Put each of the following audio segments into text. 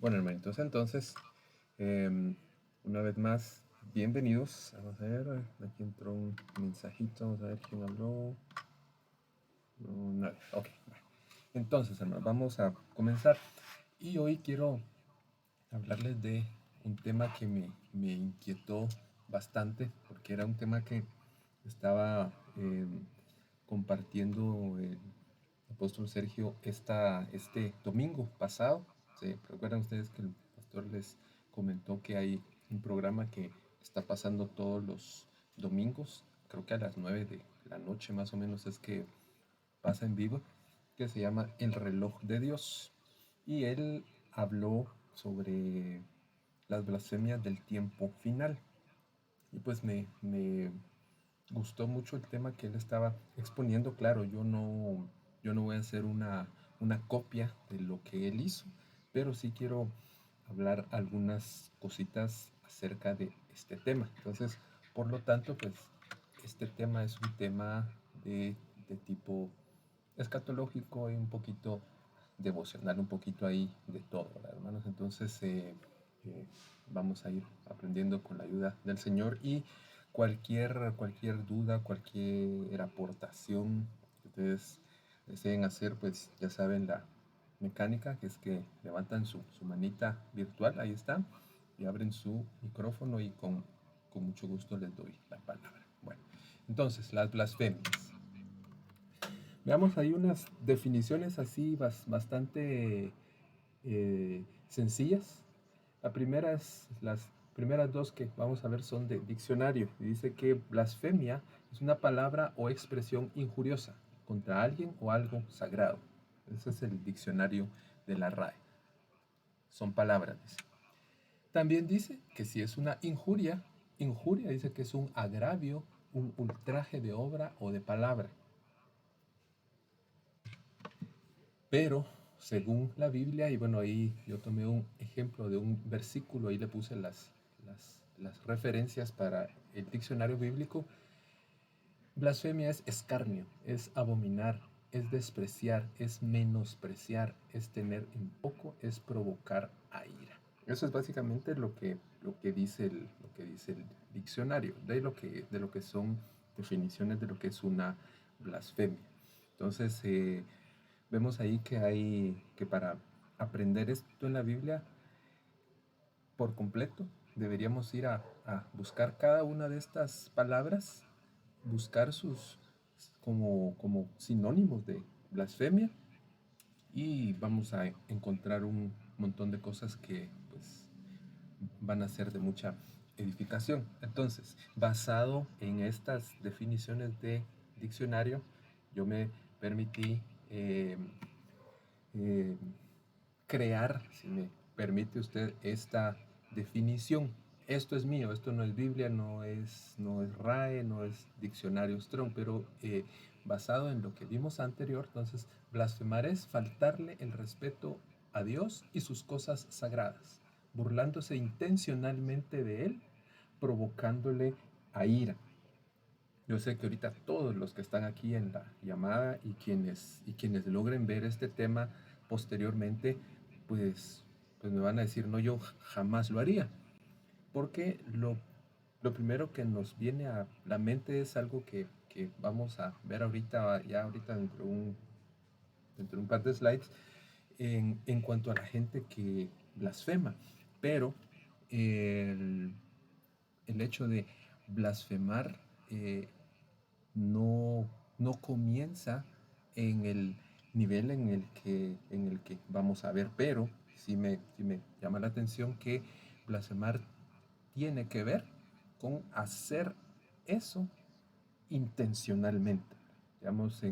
Bueno, hermanitos, entonces, una vez más, bienvenidos. Vamos a ver, aquí entró un mensajito, vamos a ver quién habló. No, nadie. Ok, bueno. Entonces, hermanos, vamos a comenzar. Y hoy quiero hablarles de un tema que me inquietó bastante, porque era un tema que estaba compartiendo el apóstol Sergio este domingo pasado. ¿Se recuerdan ustedes que el pastor les comentó que hay un programa que está pasando todos los domingos? Creo que a las 9 de la noche más o menos es que pasa en vivo, que se llama El reloj de Dios. Y él habló sobre las blasfemias del tiempo final. Y pues me gustó mucho el tema que él estaba exponiendo. Claro, yo no voy a hacer una copia de lo que él hizo, pero sí quiero hablar algunas cositas acerca de este tema. Entonces, por lo tanto, pues este tema es un tema de tipo escatológico y un poquito devocional, un poquito ahí de todo, ¿verdad, hermanos? Entonces, eh, vamos a ir aprendiendo con la ayuda del Señor y cualquier duda, cualquier aportación que ustedes deseen hacer, pues ya saben la mecánica, que es que levantan su manita virtual, ahí está, y abren su micrófono y con mucho gusto les doy la palabra. Bueno, entonces, las blasfemias. Veamos ahí unas definiciones así bastante sencillas. Las primeras dos que vamos a ver son de diccionario. Y dice que blasfemia es una palabra o expresión injuriosa contra alguien o algo sagrado. Ese es el diccionario de la RAE. Son palabras, dice. También dice que si es una injuria dice que es un agravio, un ultraje de obra o de palabra. Pero según la Biblia, y bueno, ahí yo tomé un ejemplo de un versículo, ahí le puse las referencias para el diccionario bíblico. Blasfemia es escarnio, es abominar, es despreciar, es menospreciar, es tener en poco, es provocar a ira. Eso es básicamente lo que dice el diccionario, de lo que son definiciones de lo que es una blasfemia. Entonces, vemos ahí que para aprender esto en la Biblia por completo, deberíamos ir a buscar cada una de estas palabras, buscar sus como sinónimos de blasfemia y vamos a encontrar un montón de cosas que pues van a ser de mucha edificación. Entonces, basado en estas definiciones de diccionario, yo me permití eh, crear, si me permite usted, esta definición. Esto es mío, esto no es Biblia, no es RAE, no es Diccionario Strong, pero basado en lo que vimos anterior, entonces blasfemar es faltarle el respeto a Dios y sus cosas sagradas, burlándose intencionalmente de Él, provocándole a ira. Yo sé que ahorita todos los que están aquí en la llamada y quienes logren ver este tema posteriormente, pues me van a decir, no, yo jamás lo haría. Porque lo primero que nos viene a la mente es algo que vamos a ver ahorita, ya ahorita dentro de un par de slides, en cuanto a la gente que blasfema. Pero el, el hecho de blasfemar no, no comienza en el nivel en el que vamos a ver, pero sí me llama la atención que blasfemar tiene que ver con hacer eso intencionalmente. Digamos,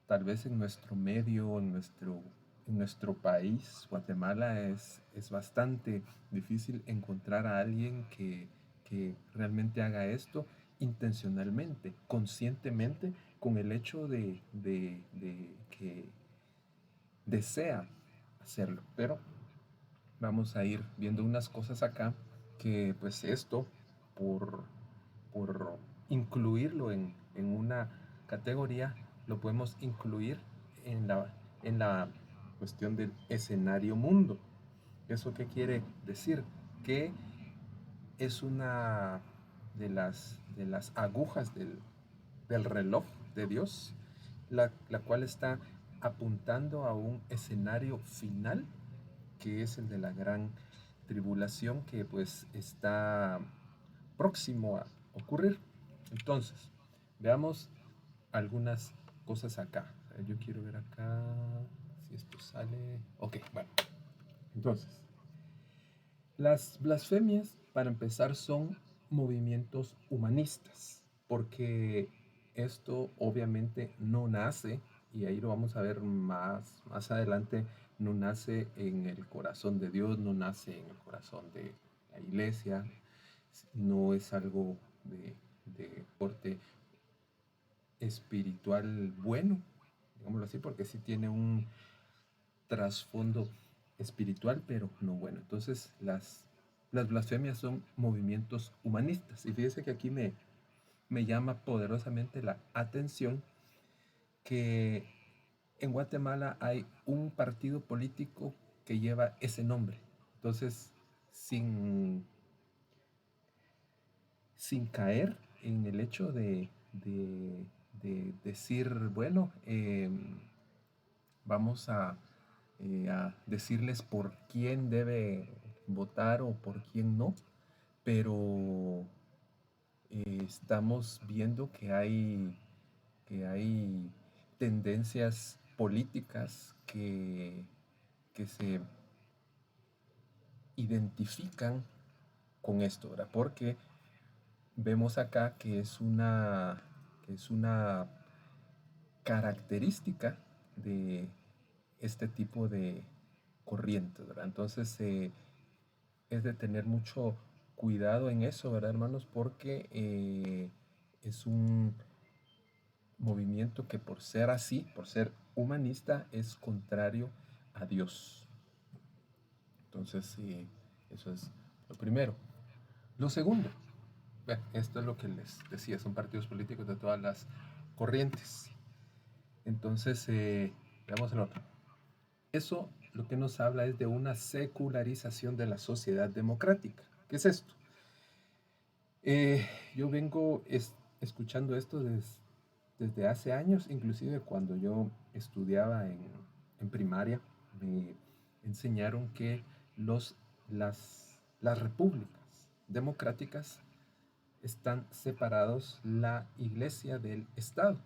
tal vez en nuestro medio, en nuestro país, Guatemala, es bastante difícil encontrar a alguien que realmente haga esto intencionalmente, conscientemente, con el hecho de que desea hacerlo. Pero vamos a ir viendo unas cosas acá que pues esto, por, por incluirlo en una categoría, lo podemos incluir en la cuestión del escenario mundo. ¿Eso qué quiere decir? Que es una de las agujas del reloj de Dios, la cual está apuntando a un escenario final, que es el de la gran tribulación, que pues está próximo a ocurrir. Entonces, veamos algunas cosas acá. Yo quiero ver acá si esto sale. Ok, bueno. Entonces, las blasfemias, para empezar, son movimientos humanistas, porque esto obviamente no nace, y ahí lo vamos a ver más adelante, no nace en el corazón de Dios, no nace en el corazón de la iglesia, no es algo de corte espiritual bueno, digámoslo así, porque sí tiene un trasfondo espiritual, pero no bueno. Entonces, las blasfemias son movimientos humanistas. Y fíjese que aquí me llama poderosamente la atención que en Guatemala hay un partido político que lleva ese nombre. Entonces, sin, sin caer en el hecho de decir, bueno, vamos a decirles por quién debe votar o por quién no, pero estamos viendo que hay tendencias políticas que se identifican con esto, ¿verdad? Porque vemos acá que es una característica de este tipo de corrientes, ¿verdad? Entonces, es de tener mucho cuidado en eso, ¿verdad, hermanos? Porque es un movimiento que por ser así, por ser humanista, es contrario a Dios. Entonces, eso es lo primero. Lo segundo, bueno, esto es lo que les decía, son partidos políticos de todas las corrientes. Entonces, veamos el otro. Eso lo que nos habla es de una secularización de la sociedad democrática. ¿Qué es esto? Yo vengo escuchando esto desde hace años, inclusive cuando yo estudiaba en primaria, me enseñaron que las repúblicas democráticas están separados la iglesia del Estado.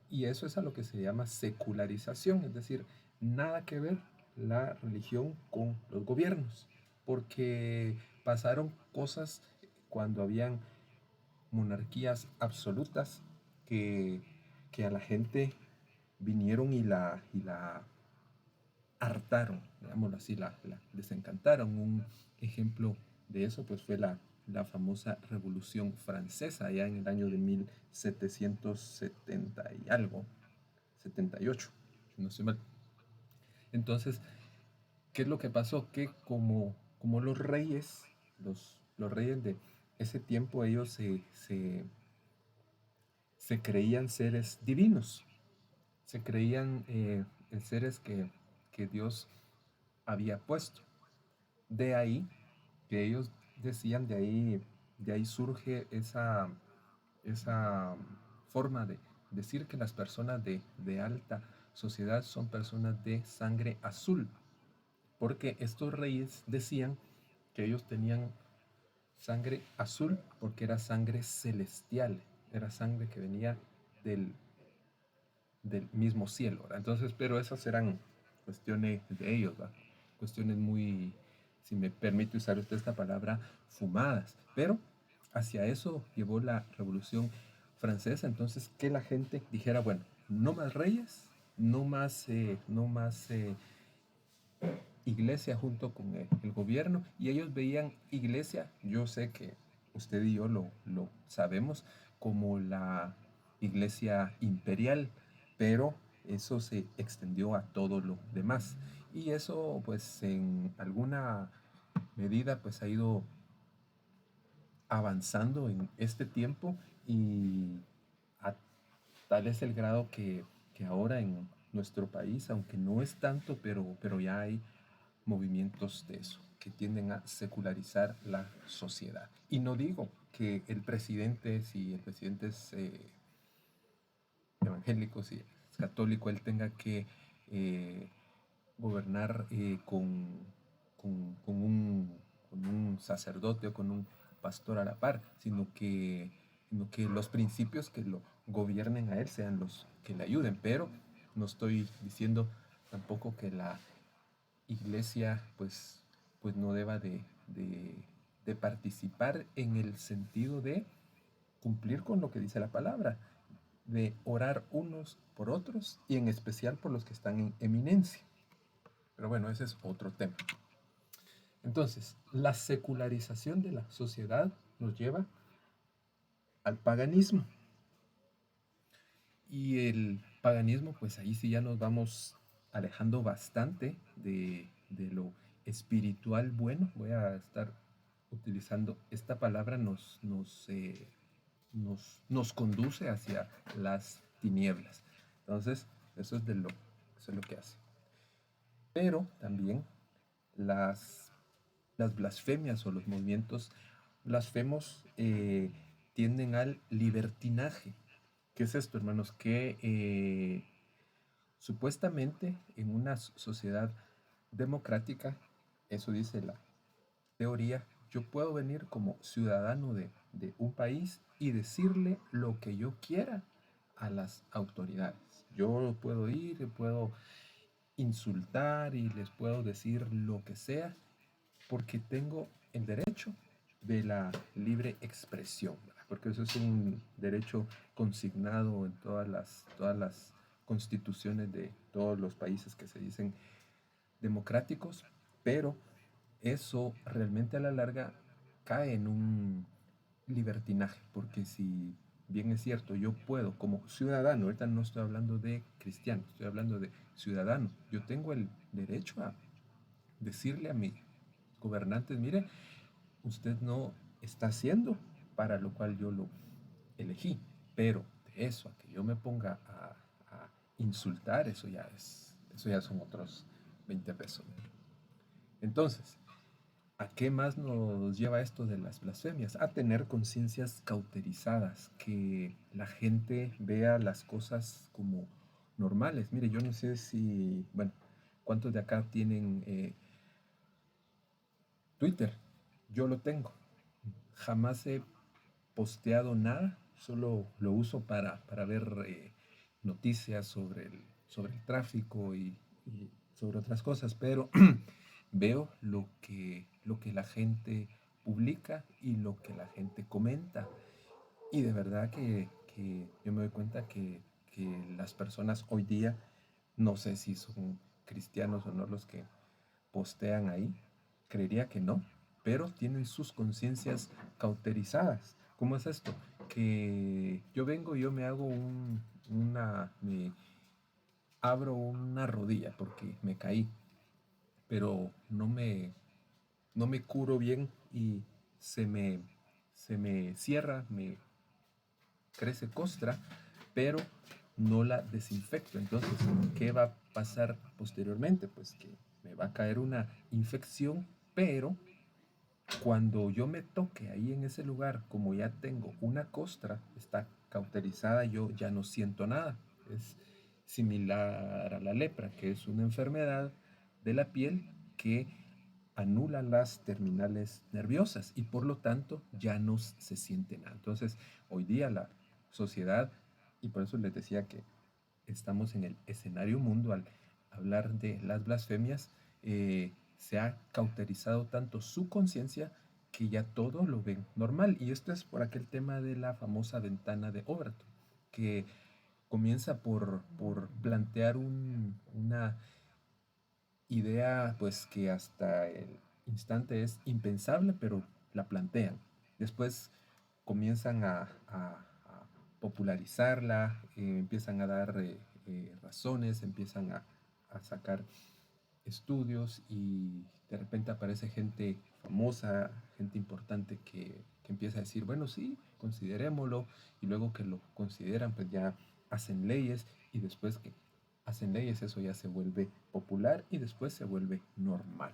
Y eso es a lo que se llama secularización, es decir, nada que ver la religión con los gobiernos, porque pasaron cosas cuando habían monarquías absolutas que, que a la gente vinieron y la hartaron, digámoslo así, la desencantaron. Un ejemplo de eso pues fue la famosa Revolución Francesa, allá en el año de 1770 y algo, 78, si no estoy mal. Entonces, ¿qué es lo que pasó? Que como los reyes de ese tiempo, ellos se creían seres divinos, se creían en seres que Dios había puesto. De ahí que ellos decían, de ahí surge esa forma de decir que las personas de alta sociedad son personas de sangre azul, porque estos reyes decían que ellos tenían sangre azul porque era sangre celestial, era sangre que venía del, del mismo cielo, ¿verdad? Entonces, pero esas eran cuestiones de ellos, ¿verdad? Cuestiones muy, si me permite usar usted esta palabra, fumadas. Pero hacia eso llevó la Revolución Francesa, entonces que la gente dijera, bueno, no más reyes, no más iglesia junto con el gobierno, y ellos veían iglesia, yo sé que usted y yo lo sabemos, como la iglesia imperial, pero eso se extendió a todo lo demás. Y eso pues en alguna medida pues ha ido avanzando en este tiempo y a tal es el grado que ahora nuestro país, aunque no es tanto, pero ya hay movimientos de eso, que tienden a secularizar la sociedad. Y no digo que el presidente, si el presidente es evangélico, si es católico, él tenga que eh, gobernar con un sacerdote o con un pastor a la par, sino que los principios que lo gobiernen a él sean los que le ayuden. Pero no estoy diciendo tampoco que la iglesia pues no deba de participar en el sentido de cumplir con lo que dice la palabra, de orar unos por otros y en especial por los que están en eminencia. Pero bueno, ese es otro tema. Entonces, la secularización de la sociedad nos lleva al paganismo. Y el paganismo, pues ahí sí ya nos vamos alejando bastante de lo espiritual bueno. Voy a estar utilizando esta palabra, nos conduce hacia las tinieblas. Entonces, eso es lo que hace. Pero también las, las blasfemias o los movimientos blasfemos tienden al libertinaje. ¿Qué es esto, hermanos? Que supuestamente en una sociedad democrática, eso dice la teoría, yo puedo venir como ciudadano de un país y decirle lo que yo quiera a las autoridades. Yo puedo ir, puedo insultar y les puedo decir lo que sea porque tengo el derecho de la libre expresión, ¿verdad? Porque eso es un derecho consignado en todas las constituciones de todos los países que se dicen democráticos, pero eso realmente a la larga cae en un libertinaje, porque si bien es cierto, yo puedo como ciudadano, ahorita no estoy hablando de cristiano, estoy hablando de ciudadano, yo tengo el derecho a decirle a mis gobernantes, mire, usted no está haciendo para lo cual yo lo elegí, pero de eso a que yo me ponga a insultar, eso ya son otros 20 pesos. Entonces, ¿a qué más nos lleva esto de las blasfemias? A tener conciencias cauterizadas, que la gente vea las cosas como normales. Mire, yo no sé si, bueno, ¿cuántos de acá tienen Twitter? Yo lo tengo. Jamás he posteado nada, solo lo uso para ver noticias sobre el tráfico y sobre otras cosas, pero veo lo que la gente publica y lo que la gente comenta. Y de verdad que yo me doy cuenta que las personas hoy día, no sé si son cristianos o no los que postean ahí, creería que no, pero tienen sus conciencias cauterizadas. ¿Cómo es esto? Que yo vengo y yo me hago me abro una rodilla porque me caí, pero no me curo bien y se me, se me cierra, me crece costra, pero no la desinfecto. Entonces, ¿qué va a pasar posteriormente? Pues que me va a caer una infección, pero cuando yo me toque ahí en ese lugar, como ya tengo una costra, está cauterizada, yo ya no siento nada. Es similar a la lepra, que es una enfermedad de la piel que anula las terminales nerviosas y por lo tanto ya no se siente nada. Entonces, hoy día la sociedad, y por eso les decía que estamos en el escenario mundo al hablar de las blasfemias, se ha cauterizado tanto su conciencia que ya todo lo ven normal. Y esto es por aquel tema de la famosa ventana de Overton, que comienza por plantear una idea pues que hasta el instante es impensable, pero la plantean. Después comienzan a popularizarla, empiezan a dar razones, empiezan a sacar estudios y de repente aparece gente famosa, gente importante que empieza a decir, bueno, sí, considerémoslo, y luego que lo consideran, pues ya hacen leyes y después que hacen leyes, eso ya se vuelve popular y después se vuelve normal.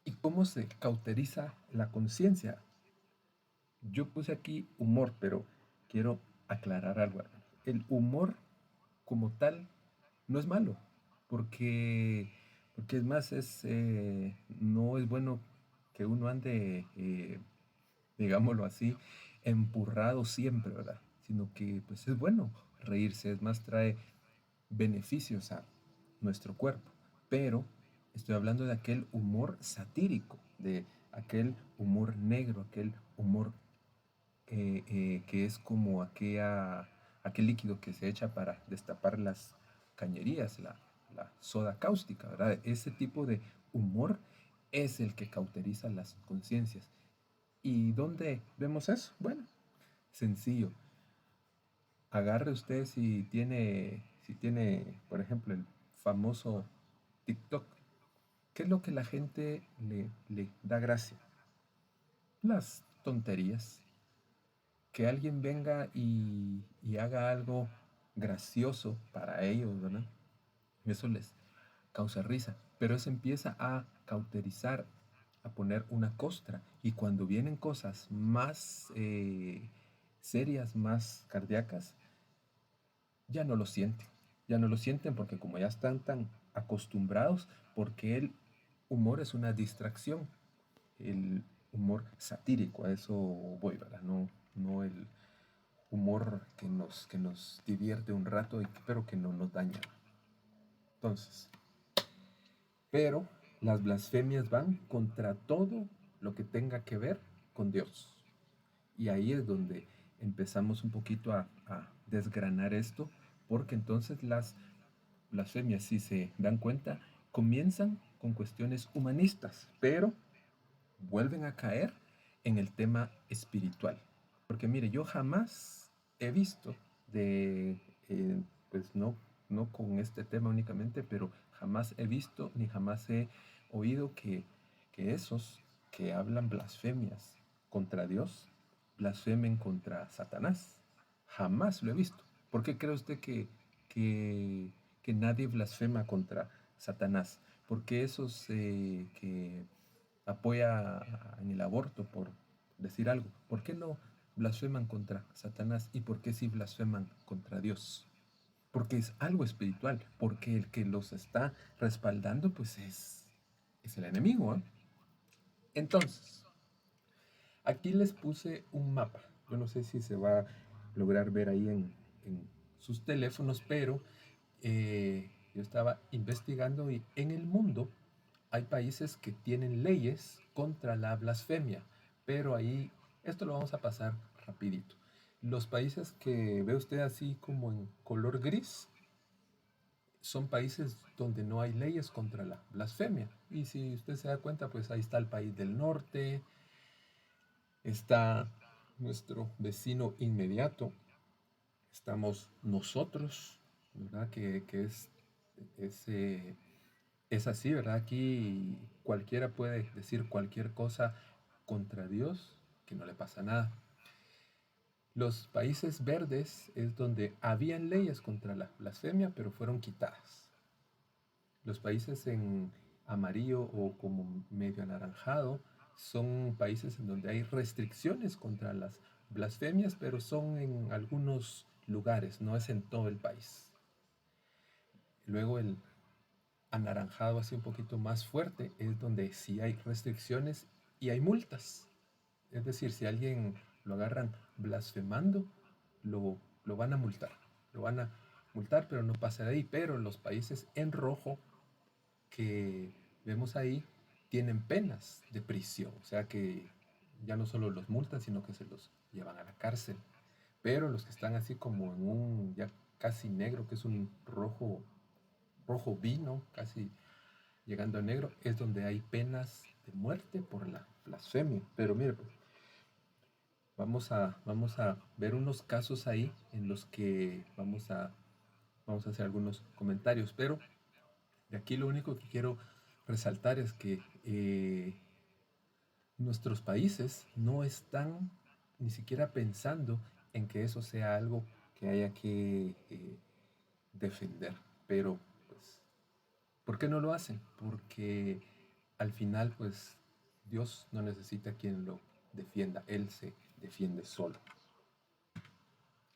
¿Y cómo se cauteriza la conciencia? Yo puse aquí humor, pero quiero aclarar algo. El humor como tal no es malo, porque, porque es más, no es bueno que uno ande, digámoslo así, empurrado siempre, ¿verdad? Sino que pues es bueno reírse, es más, trae beneficios a nuestro cuerpo. Pero estoy hablando de aquel humor satírico, de aquel humor negro, aquel humor que es como aquel líquido que se echa para destapar las cañerías, la soda cáustica, ¿verdad? Ese tipo de humor es el que cauteriza las conciencias. ¿Y dónde vemos eso? Bueno, sencillo. Agarre usted si tiene, por ejemplo, el famoso TikTok. ¿Qué es lo que la gente le da gracia? Las tonterías, que alguien venga y haga algo gracioso para ellos, ¿verdad? Eso les causa risa, pero eso empieza a cauterizar, a poner una costra. Y cuando vienen cosas más serias, más cardíacas, ya no lo sienten. Ya no lo sienten porque como ya están tan acostumbrados, porque el humor es una distracción. El humor satírico, a eso voy, ¿verdad? No el humor que nos divierte un rato, pero que no nos daña. Entonces, pero las blasfemias van contra todo lo que tenga que ver con Dios. Y ahí es donde empezamos un poquito a desgranar esto, porque entonces las blasfemias, si se dan cuenta, comienzan con cuestiones humanistas, pero vuelven a caer en el tema espiritual. Porque mire, yo jamás he visto pues no con este tema únicamente, pero jamás he visto ni jamás he oído que esos que hablan blasfemias contra Dios, blasfemen contra Satanás. Jamás lo he visto. ¿Por qué cree usted que, que nadie blasfema contra Satanás? Porque esos que apoya en el aborto, por decir algo, ¿por qué no blasfeman contra Satanás y por qué sí blasfeman contra Dios? Porque es algo espiritual, porque el que los está respaldando pues es el enemigo, ¿eh? Entonces, aquí les puse un mapa. Yo no sé si se va a lograr ver ahí en sus teléfonos, pero yo estaba investigando y en el mundo hay países que tienen leyes contra la blasfemia, pero ahí esto lo vamos a pasar rapidito. Los países que ve usted así como en color gris son países donde no hay leyes contra la blasfemia. Y si usted se da cuenta, pues ahí está el país del norte, está nuestro vecino inmediato, estamos nosotros, ¿verdad? Que es, eh, es así, ¿verdad? Aquí cualquiera puede decir cualquier cosa contra Dios, que no le pasa nada. Los países verdes es donde habían leyes contra la blasfemia, pero fueron quitadas. Los países en amarillo o como medio anaranjado son países en donde hay restricciones contra las blasfemias, pero son en algunos lugares, no es en todo el país. Luego el anaranjado así un poquito más fuerte es donde sí hay restricciones y hay multas. Es decir, si alguien lo agarran blasfemando, lo van a multar. Lo van a multar, pero no pasa de ahí. Pero los países en rojo que vemos ahí tienen penas de prisión. O sea que ya no solo los multan, sino que se los llevan a la cárcel. Pero los que están así como en un ya casi negro, que es un rojo vino, casi llegando a negro, es donde hay penas de muerte por la blasfemia. Pero mire, pues, vamos a ver unos casos ahí en los que vamos a hacer algunos comentarios. Pero de aquí lo único que quiero resaltar es que nuestros países no están ni siquiera pensando en que eso sea algo que haya que defender. Pero, pues, ¿por qué no lo hacen? Porque al final, pues, Dios no necesita quien lo defienda, Él se defiende solo.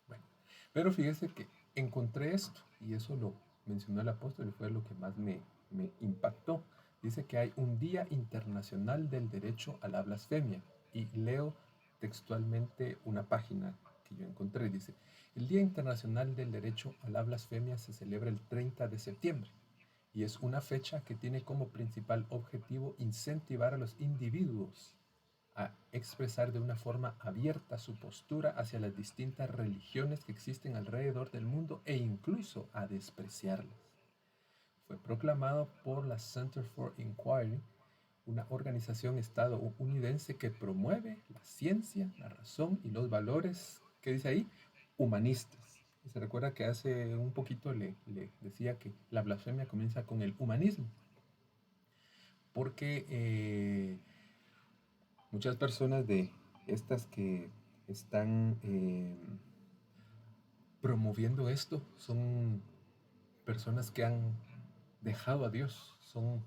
Bueno, pero fíjese que encontré esto, y eso lo mencionó el apóstol y fue lo que más me impactó. Dice que hay un Día Internacional del Derecho a la Blasfemia, y leo textualmente una página que yo encontré. Dice, el Día Internacional del Derecho a la Blasfemia se celebra el 30 de septiembre y es una fecha que tiene como principal objetivo incentivar a los individuos a expresar de una forma abierta su postura hacia las distintas religiones que existen alrededor del mundo e incluso a despreciarlas. Fue proclamado por la Center for Inquiry, una organización estadounidense que promueve la ciencia, la razón y los valores, ¿qué dice ahí? Humanistas. Y se recuerda que hace un poquito le decía que la blasfemia comienza con el humanismo, porque muchas personas de estas que están promoviendo esto son personas que han dejado a Dios, son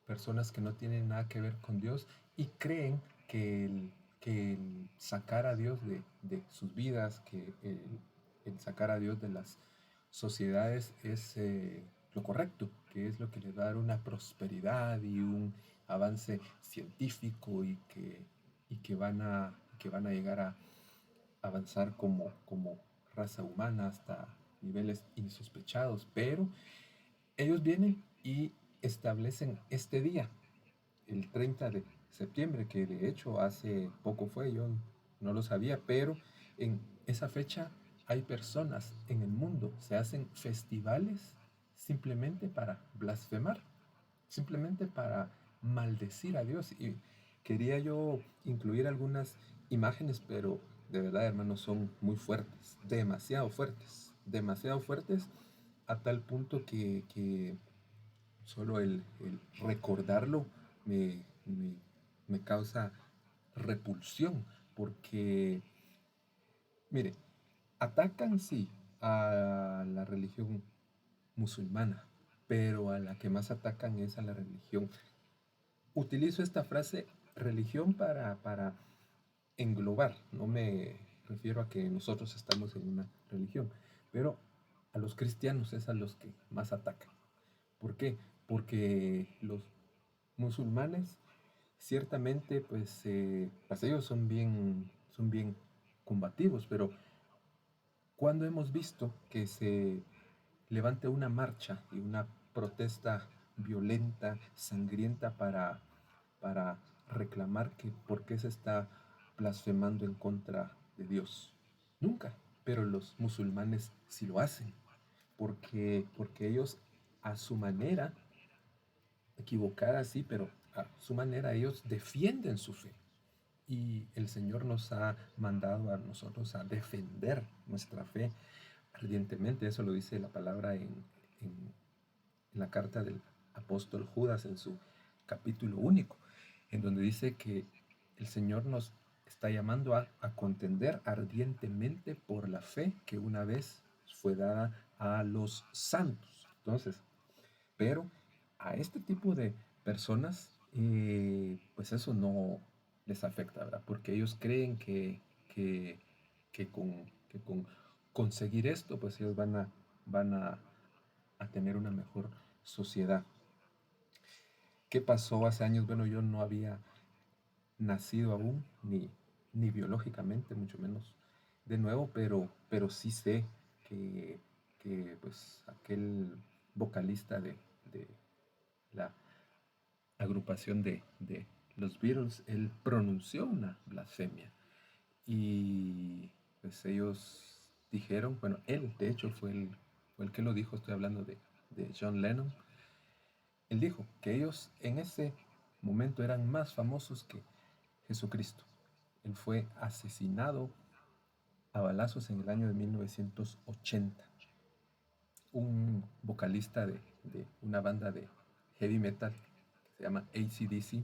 personas que no tienen nada que ver con Dios y creen que el sacar a Dios de sus vidas, que el sacar a Dios de las sociedades es lo correcto, que es lo que les va a dar una prosperidad y un avance científico y que van a llegar a avanzar como raza humana hasta niveles insospechados, pero ellos vienen y establecen este día, el 30 de septiembre, que de hecho hace poco fue, yo no lo sabía, pero en esa fecha hay personas en el mundo, se hacen festivales simplemente para blasfemar, simplemente para maldecir a Dios. Y quería yo incluir algunas imágenes, pero de verdad, hermanos, son muy fuertes, demasiado fuertes, a tal punto que solo el recordarlo me, me, me causa repulsión, porque, mire, atacan sí a la religión musulmana, pero a la que más atacan es a la religión. Utilizo esta frase religión para englobar, no me refiero a que nosotros estamos en una religión, pero a los cristianos es a los que más atacan. ¿Por qué? Porque los musulmanes ciertamente pues ellos son bien combativos, pero cuando hemos visto que se levante una marcha y una protesta violenta, sangrienta para reclamar que por qué se está blasfemando en contra de Dios? Nunca, pero los musulmanes sí lo hacen, porque ellos a su manera, equivocada sí, pero a su manera ellos defienden su fe. Y el Señor nos ha mandado a nosotros a defender nuestra fe ardientemente. Eso lo dice la palabra en la carta del apóstol Judas en su capítulo único, en donde dice que el Señor nos está llamando a contender ardientemente por la fe que una vez fue dada a los santos. Entonces, pero a este tipo de personas, pues eso no les afecta, ¿verdad? Porque ellos creen que, que con conseguir esto, pues ellos van a tener una mejor sociedad. ¿Qué pasó hace años? Bueno, yo no había nacido aún, ni biológicamente, mucho menos de nuevo, pero sí sé que pues aquel vocalista de la agrupación de los Beatles, él pronunció una blasfemia. Y pues ellos dijeron, bueno, él de hecho fue el que lo dijo, estoy hablando de John Lennon. Él dijo que ellos en ese momento eran más famosos que Jesucristo. Él fue asesinado a balazos en el año de 1980. Un vocalista de una banda de heavy metal que se llama AC/DC,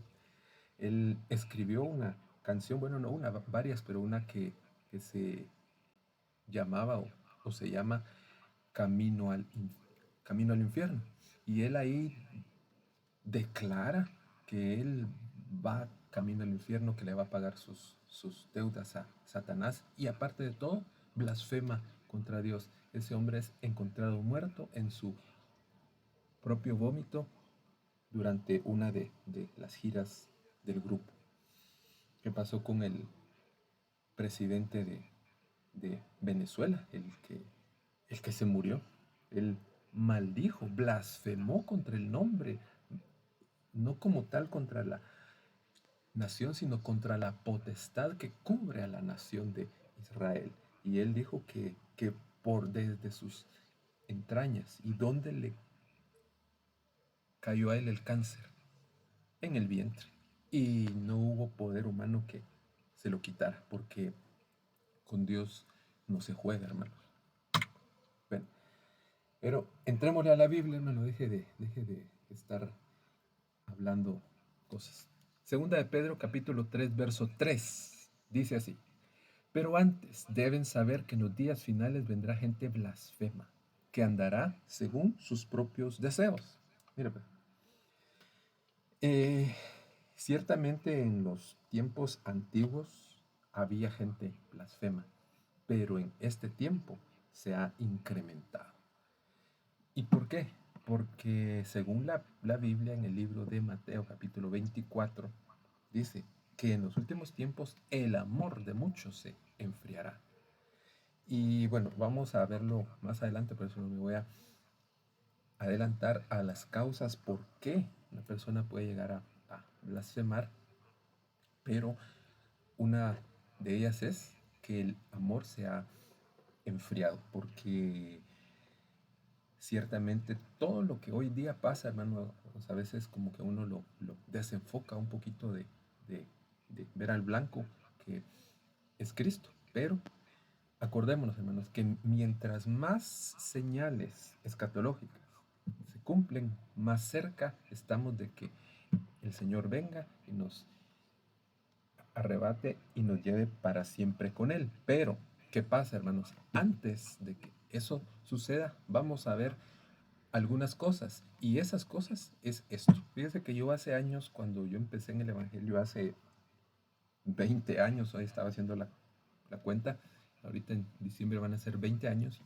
él escribió una canción, bueno, no una, varias, pero una que se llamaba o se llama camino camino al infierno. Y él ahí declara que él va camino al infierno, que le va a pagar sus deudas a Satanás y aparte de todo, blasfema contra Dios. Ese hombre es encontrado muerto en su propio vómito durante una de las giras del grupo. ¿Qué pasó con el presidente de Venezuela? El que se murió. Él maldijo, blasfemó contra el nombre, no como tal contra la nación, sino contra la potestad que cubre a la nación de Israel. Y él dijo que por desde sus entrañas y donde le cayó a él el cáncer, en el vientre. Y no hubo poder humano que se lo quitara, porque con Dios no se juega, hermanos. Bueno, pero entrémosle a la Biblia, hermano, deje de estar hablando cosas. Segunda de Pedro, capítulo 3, verso 3, dice así: pero antes deben saber que en los días finales vendrá gente blasfema, que andará según sus propios deseos. Mira, pues, eh, ciertamente en los tiempos antiguos había gente blasfema, pero en este tiempo se ha incrementado. ¿Y por qué? Porque según la Biblia en el libro de Mateo capítulo 24, dice que en los últimos tiempos el amor de muchos se enfriará. Y bueno, vamos a verlo más adelante, por eso no me voy a adelantar a las causas por qué una persona puede llegar a blasfemar, pero una de ellas es que el amor se ha enfriado, porque ciertamente todo lo que hoy día pasa, hermano, pues a veces como que uno lo desenfoca un poquito de ver al blanco que es Cristo, pero acordémonos, hermanos, que mientras más señales escatológicas se cumplen, más cerca estamos de que el Señor venga y nos arrebate y nos lleve para siempre con Él. Pero, ¿qué pasa, hermanos? Antes de que eso suceda, vamos a ver algunas cosas. Y esas cosas es esto. Fíjese que yo hace años, cuando yo empecé en el Evangelio, hace 20 años, hoy estaba haciendo la cuenta, ahorita en diciembre van a ser 20 años,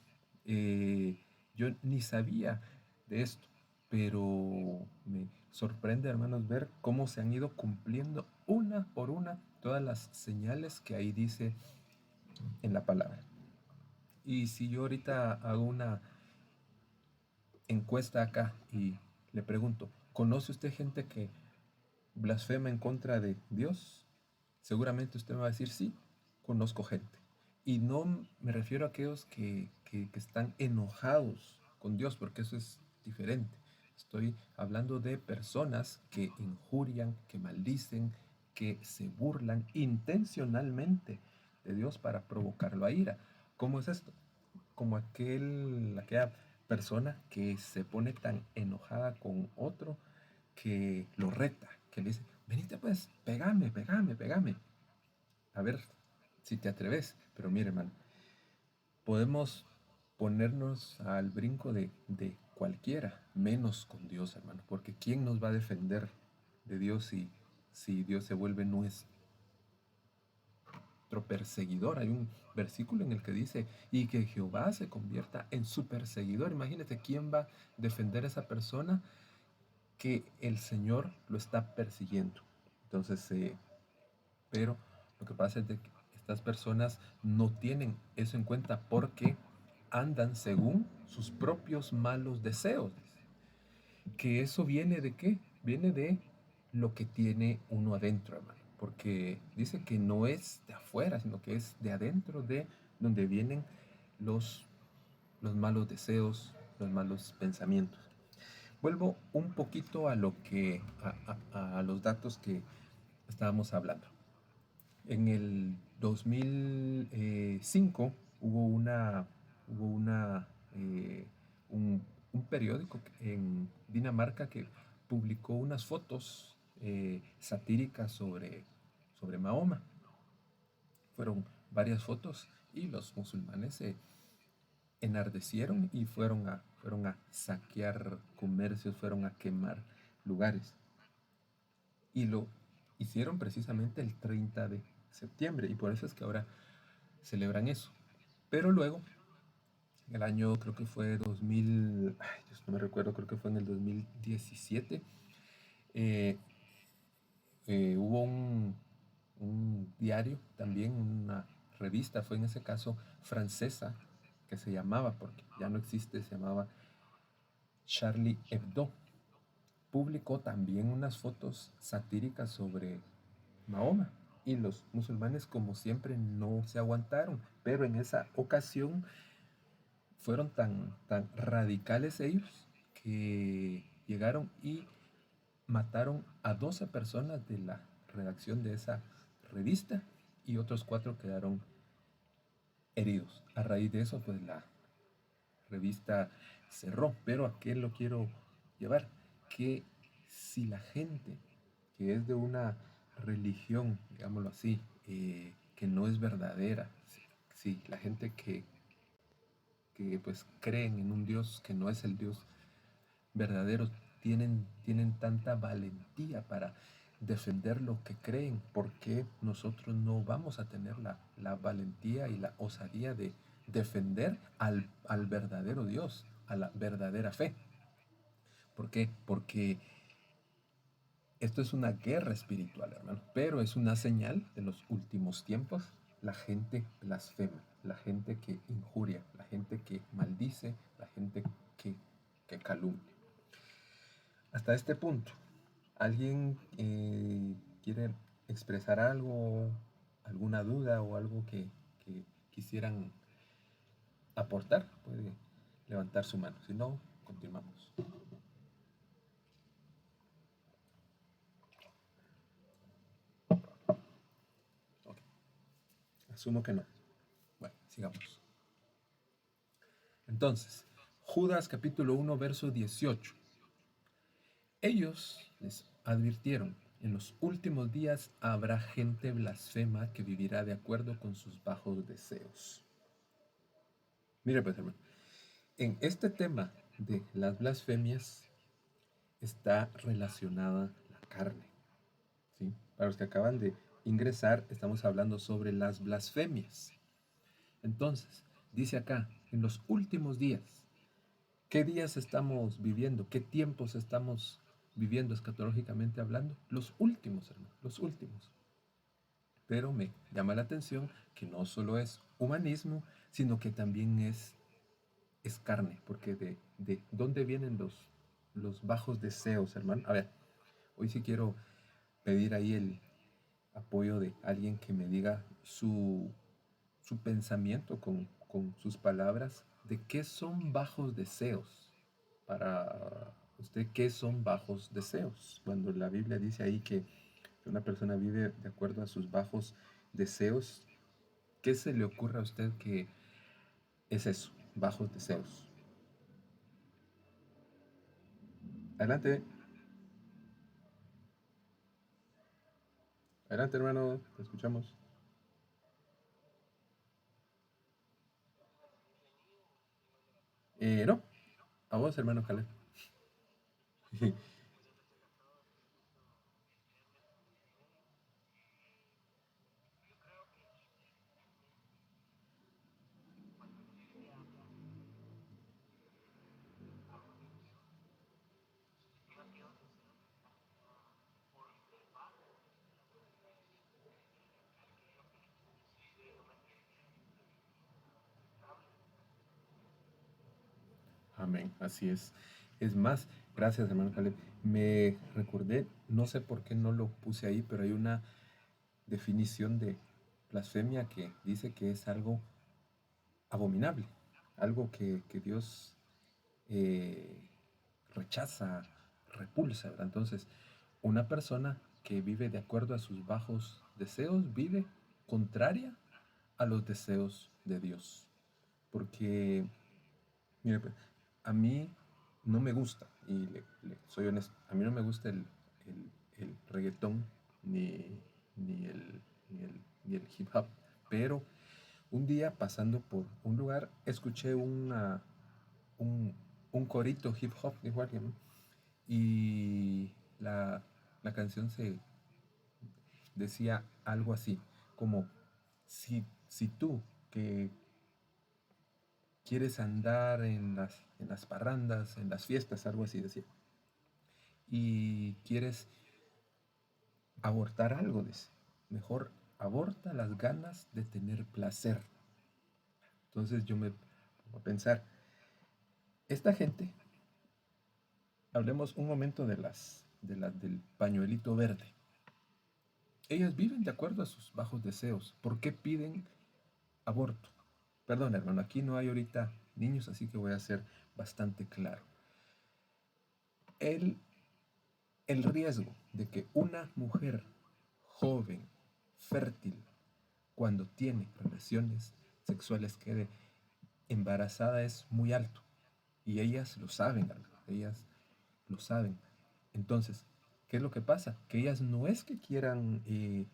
yo ni sabía de esto, pero me sorprende, hermanos, ver cómo se han ido cumpliendo una por una todas las señales que ahí dice en la palabra. Y si yo ahorita hago una encuesta acá y le pregunto, ¿conoce usted gente que blasfema en contra de Dios? Seguramente usted me va a decir, sí, conozco gente. Y no me refiero a aquellos que están enojados con Dios, porque eso es diferente. Estoy hablando de personas que injurian, que maldicen, que se burlan intencionalmente de Dios para provocarlo a ira. ¿Cómo es esto? Como aquella persona que se pone tan enojada con otro que lo reta, que le dice, venite pues, pegame, pegame, pegame. A ver si te atreves. Pero mire, hermano, podemos ponernos al brinco de cualquiera, menos con Dios, hermano. Porque ¿quién nos va a defender de Dios si Dios se vuelve nuestro perseguidor? Hay un versículo en el que dice, y que Jehová se convierta en su perseguidor. Imagínate quién va a defender a esa persona que el Señor lo está persiguiendo. Entonces, pero lo que pasa es de que estas personas no tienen eso en cuenta porque andan según sus propios malos deseos. Que eso viene de qué? Viene de lo que tiene uno adentro, hermano. Porque dice que no es de afuera, sino que es de adentro, de donde vienen los, los malos deseos, los malos pensamientos. Vuelvo un poquito a lo que, a los datos que estábamos hablando. En el 2005 hubo un periódico en Dinamarca que publicó unas fotos satíricas sobre Mahoma. Fueron varias fotos y los musulmanes enardecieron y fueron a saquear comercios, fueron a quemar lugares. Y lo hicieron precisamente el 30 de septiembre y por eso es que ahora celebran eso. Pero luego, el año creo que fue 2000, ay, Dios, no me recuerdo, creo que fue en el 2017, eh, hubo un diario, también una revista, fue en ese caso francesa, que se llamaba, porque ya no existe, se llamaba Charlie Hebdo. Publicó también unas fotos satíricas sobre Mahoma. Y los musulmanes, como siempre, no se aguantaron. Pero en esa ocasión fueron tan radicales ellos que llegaron y mataron a 12 personas de la redacción de esa revista y otros 4 quedaron heridos. A raíz de eso, pues la revista cerró. Pero ¿a qué lo quiero llevar? Que si la gente que es de una religión, digámoslo así, que no es verdadera, si la gente que pues creen en un Dios que no es el Dios verdadero, tienen tanta valentía para defender lo que creen, porque nosotros no vamos a tener la valentía y la osadía de defender al verdadero Dios, a la verdadera fe? ¿Por qué? Porque esto es una guerra espiritual, hermano, pero es una señal de los últimos tiempos. La gente blasfema, la gente que injuria, la gente que maldice, la gente que calumnia. Hasta este punto, ¿alguien quiere expresar algo, alguna duda o algo que quisieran aportar? Puede levantar su mano. Si no, continuamos. Okay. Asumo que no. Bueno, sigamos. Entonces, Judas capítulo 1, verso 18. Ellos les advirtieron, en los últimos días habrá gente blasfema que vivirá de acuerdo con sus bajos deseos. Mire pues, hermano, en este tema de las blasfemias está relacionada la carne. ¿Sí? Para los que acaban de ingresar, estamos hablando sobre las blasfemias. Entonces, dice acá, en los últimos días, ¿qué días estamos viviendo? ¿Qué tiempos estamos viviendo escatológicamente hablando? Los últimos, hermano, los últimos. Pero me llama la atención que no solo es humanismo, sino que también es carne, porque de dónde vienen los bajos deseos, hermano. A ver, hoy sí quiero pedir ahí el apoyo de alguien que me diga su pensamiento con sus palabras de qué son bajos deseos. Para usted, ¿qué son bajos deseos? Cuando la Biblia dice ahí que una persona vive de acuerdo a sus bajos deseos, ¿qué se le ocurre a usted que es eso, bajos deseos? Adelante, adelante hermano, te escuchamos. No, a vos hermano Caleb. Amén, así es. Es más, gracias hermano Caleb. Me recordé, no sé por qué no lo puse ahí, pero hay una definición de blasfemia que dice que es algo abominable, algo que Dios eh, rechaza, repulsa, ¿verdad? Entonces, una persona que vive de acuerdo a sus bajos deseos vive contraria a los deseos de Dios. Porque, mire, pues, a mí no me gusta, y soy honesto, a mí no me gusta el reggaetón ni, ni el hip hop, pero Un día pasando por un lugar, escuché un, un corito hip hop, dijo alguien, ¿no? Y la canción se decía algo así, como si tú que quieres andar en las parrandas, en las fiestas, algo así decía, y quieres abortar algo, dice, mejor aborta las ganas de tener placer. Entonces yo me pongo a pensar, esta gente, hablemos un momento del pañuelito verde. Ellas viven de acuerdo a sus bajos deseos. ¿Por qué piden aborto? Perdón, hermano, aquí no hay ahorita niños, así que voy a ser bastante claro. El, el riesgo de que una mujer joven, fértil, cuando tiene relaciones sexuales quede embarazada es muy alto. Y ellas lo saben, ellas lo saben. Entonces, ¿qué es lo que pasa? Que ellas no es que quieran eh,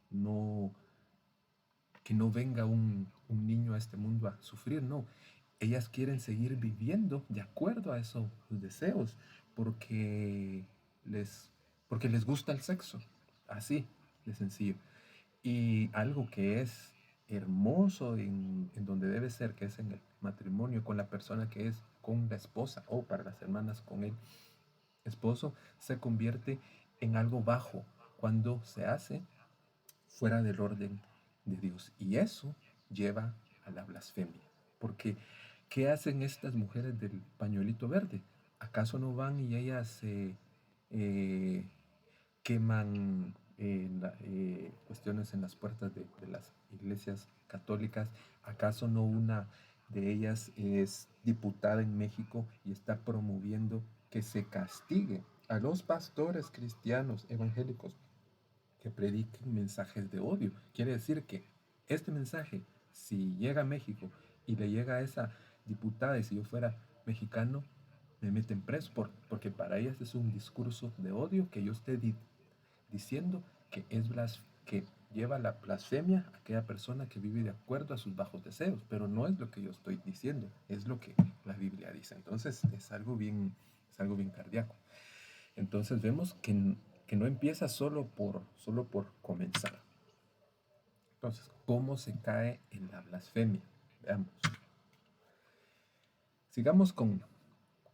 no, que no venga un niño a este mundo a sufrir, no. Ellas quieren seguir viviendo de acuerdo a esos deseos, porque les, porque les gusta el sexo, así de sencillo. Y algo que es hermoso en donde debe ser, que es en el matrimonio, con la persona que es con la esposa, o para las hermanas con el esposo, se convierte en algo bajo cuando se hace fuera del orden de Dios. Y eso lleva a la blasfemia. Porque, ¿qué hacen estas mujeres del pañuelito verde? ¿Acaso no van y ellas se queman cuestiones en las puertas de las iglesias católicas? ¿Acaso no una de ellas es diputada en México y está promoviendo que se castigue a los pastores cristianos evangélicos que prediquen mensajes de odio? Quiere decir que este mensaje, si llega a México y le llega a esa diputada, y si yo fuera mexicano, me meten preso porque para ellas es un discurso de odio que yo esté diciendo que que lleva la blasfemia a aquella persona que vive de acuerdo a sus bajos deseos, pero no es lo que yo estoy diciendo, es lo que la Biblia dice. Entonces es algo bien cardíaco. Entonces vemos que no empieza solo por comenzar. Entonces, ¿cómo se cae en la blasfemia? Veamos. Sigamos con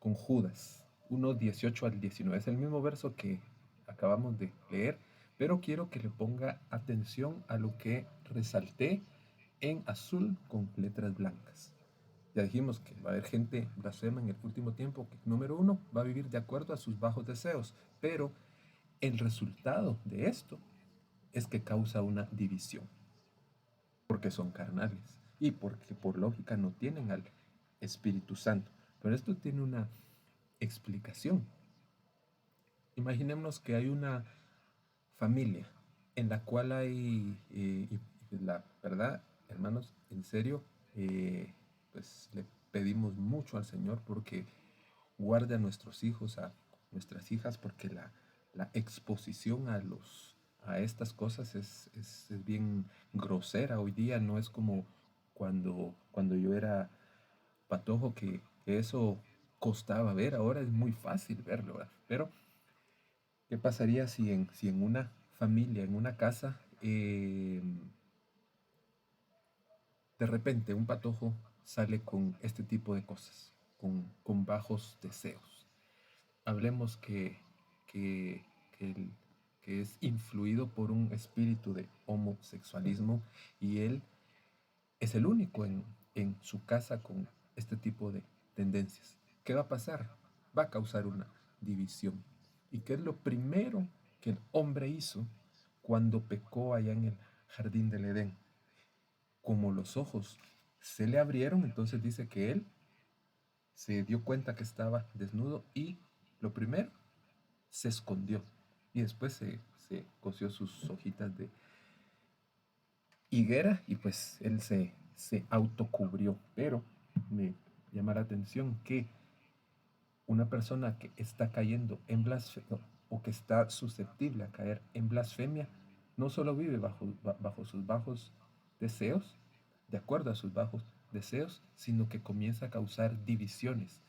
Judas 1:18 al 19. Es el mismo verso que acabamos de leer, pero quiero que le ponga atención a lo que resalté en azul con letras blancas. Ya dijimos que va a haber gente blasfema en el último tiempo que, número uno, va a vivir de acuerdo a sus bajos deseos, pero el resultado de esto es que causa una división, porque son carnales y porque por lógica no tienen al Espíritu Santo. Pero esto tiene una explicación. Imaginemos que hay una familia en la cual hay, y la verdad, hermanos, en serio, pues le pedimos mucho al Señor porque guarde a nuestros hijos, a nuestras hijas, porque la exposición a estas cosas es bien grosera hoy día, no es como cuando yo era patojo que eso costaba ver, ahora es muy fácil verlo, ¿verdad? Pero, ¿qué pasaría si en una familia, en una casa, de repente un patojo sale con este tipo de cosas, con bajos deseos? Hablemos que, que, el- que es influido por un espíritu de homosexualismo y él es el único en su casa con este tipo de tendencias. ¿Qué va a pasar? Va a causar una división. ¿Y qué es lo primero que el hombre hizo cuando pecó allá en el jardín del Edén? Como los ojos se le abrieron, entonces dice que él se dio cuenta que estaba desnudo y lo primero se escondió y después se cosió sus hojitas de higuera y pues él se autocubrió. Pero me llama la atención que una persona que está cayendo en blasfemia o que está susceptible a caer en blasfemia no solo vive bajo sus bajos deseos, de acuerdo a sus bajos deseos, sino que comienza a causar divisiones.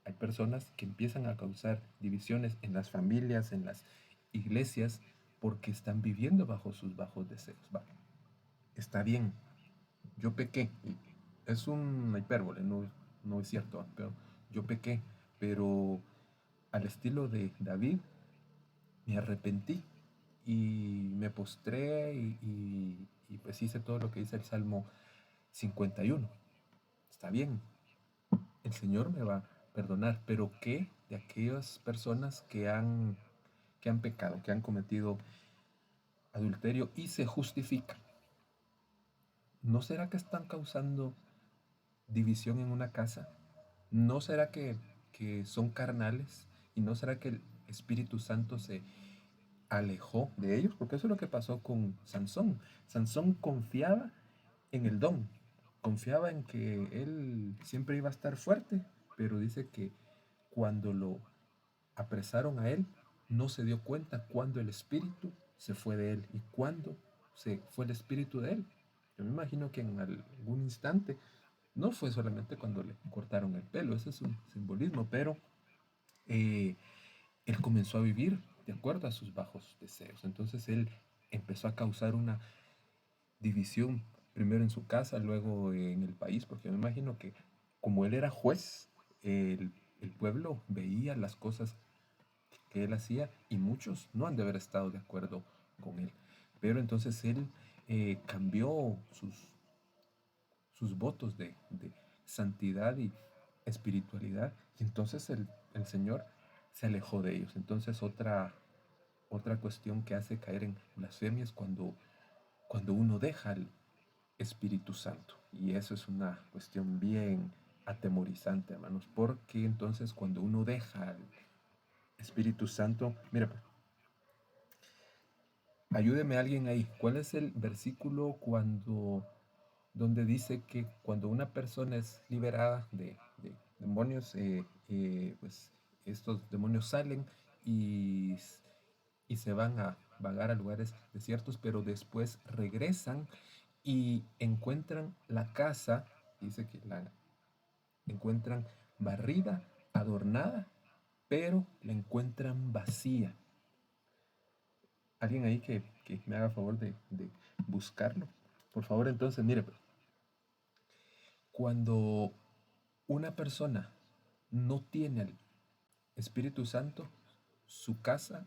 Hay personas que empiezan a causar divisiones en las familias, en las iglesias, porque están viviendo bajo sus bajos deseos. Va, está bien, yo pequé, es una hipérbole, no es cierto, pero yo pequé, pero al estilo de David, me arrepentí y me postré y pues hice todo lo que dice el Salmo 51. Está bien, el Señor me va a perdonar, pero ¿qué de aquellas personas que han pecado, que han cometido adulterio y se justifican? ¿No será que están causando división en una casa? ¿No será que son carnales? ¿Y no será que el Espíritu Santo se alejó de ellos? Porque eso es lo que pasó con Sansón. Sansón confiaba en el don, confiaba en que él siempre iba a estar fuerte, pero dice que cuando lo apresaron a él, no se dio cuenta cuando el espíritu se fue de él y cuando se fue el espíritu de él. Yo me imagino que en algún instante, no fue solamente cuando le cortaron el pelo, ese es un simbolismo, pero eh, él comenzó a vivir de acuerdo a sus bajos deseos. Entonces él empezó a causar una división, primero en su casa, luego en el país, porque me imagino que como él era juez, el pueblo veía las cosas que él hacía y muchos no han de haber estado de acuerdo con él. Pero entonces él cambió sus votos de santidad y espiritualidad y entonces el Señor se alejó de ellos. Entonces otra cuestión que hace caer en blasfemia es cuando uno deja al Espíritu Santo. Y eso es una cuestión bien atemorizante, hermanos, porque entonces cuando uno deja al Espíritu Santo, mira, pues, ayúdeme alguien ahí. ¿Cuál es el versículo donde dice que cuando una persona es liberada de demonios, pues estos demonios salen y, y se van a vagar a lugares desiertos, pero después regresan y encuentran la casa, dice que la encuentran barrida, adornada, pero la encuentran vacía? Alguien ahí que me haga favor de buscarlo. Por favor, entonces, mire, pues, cuando una persona no tiene al Espíritu Santo, su casa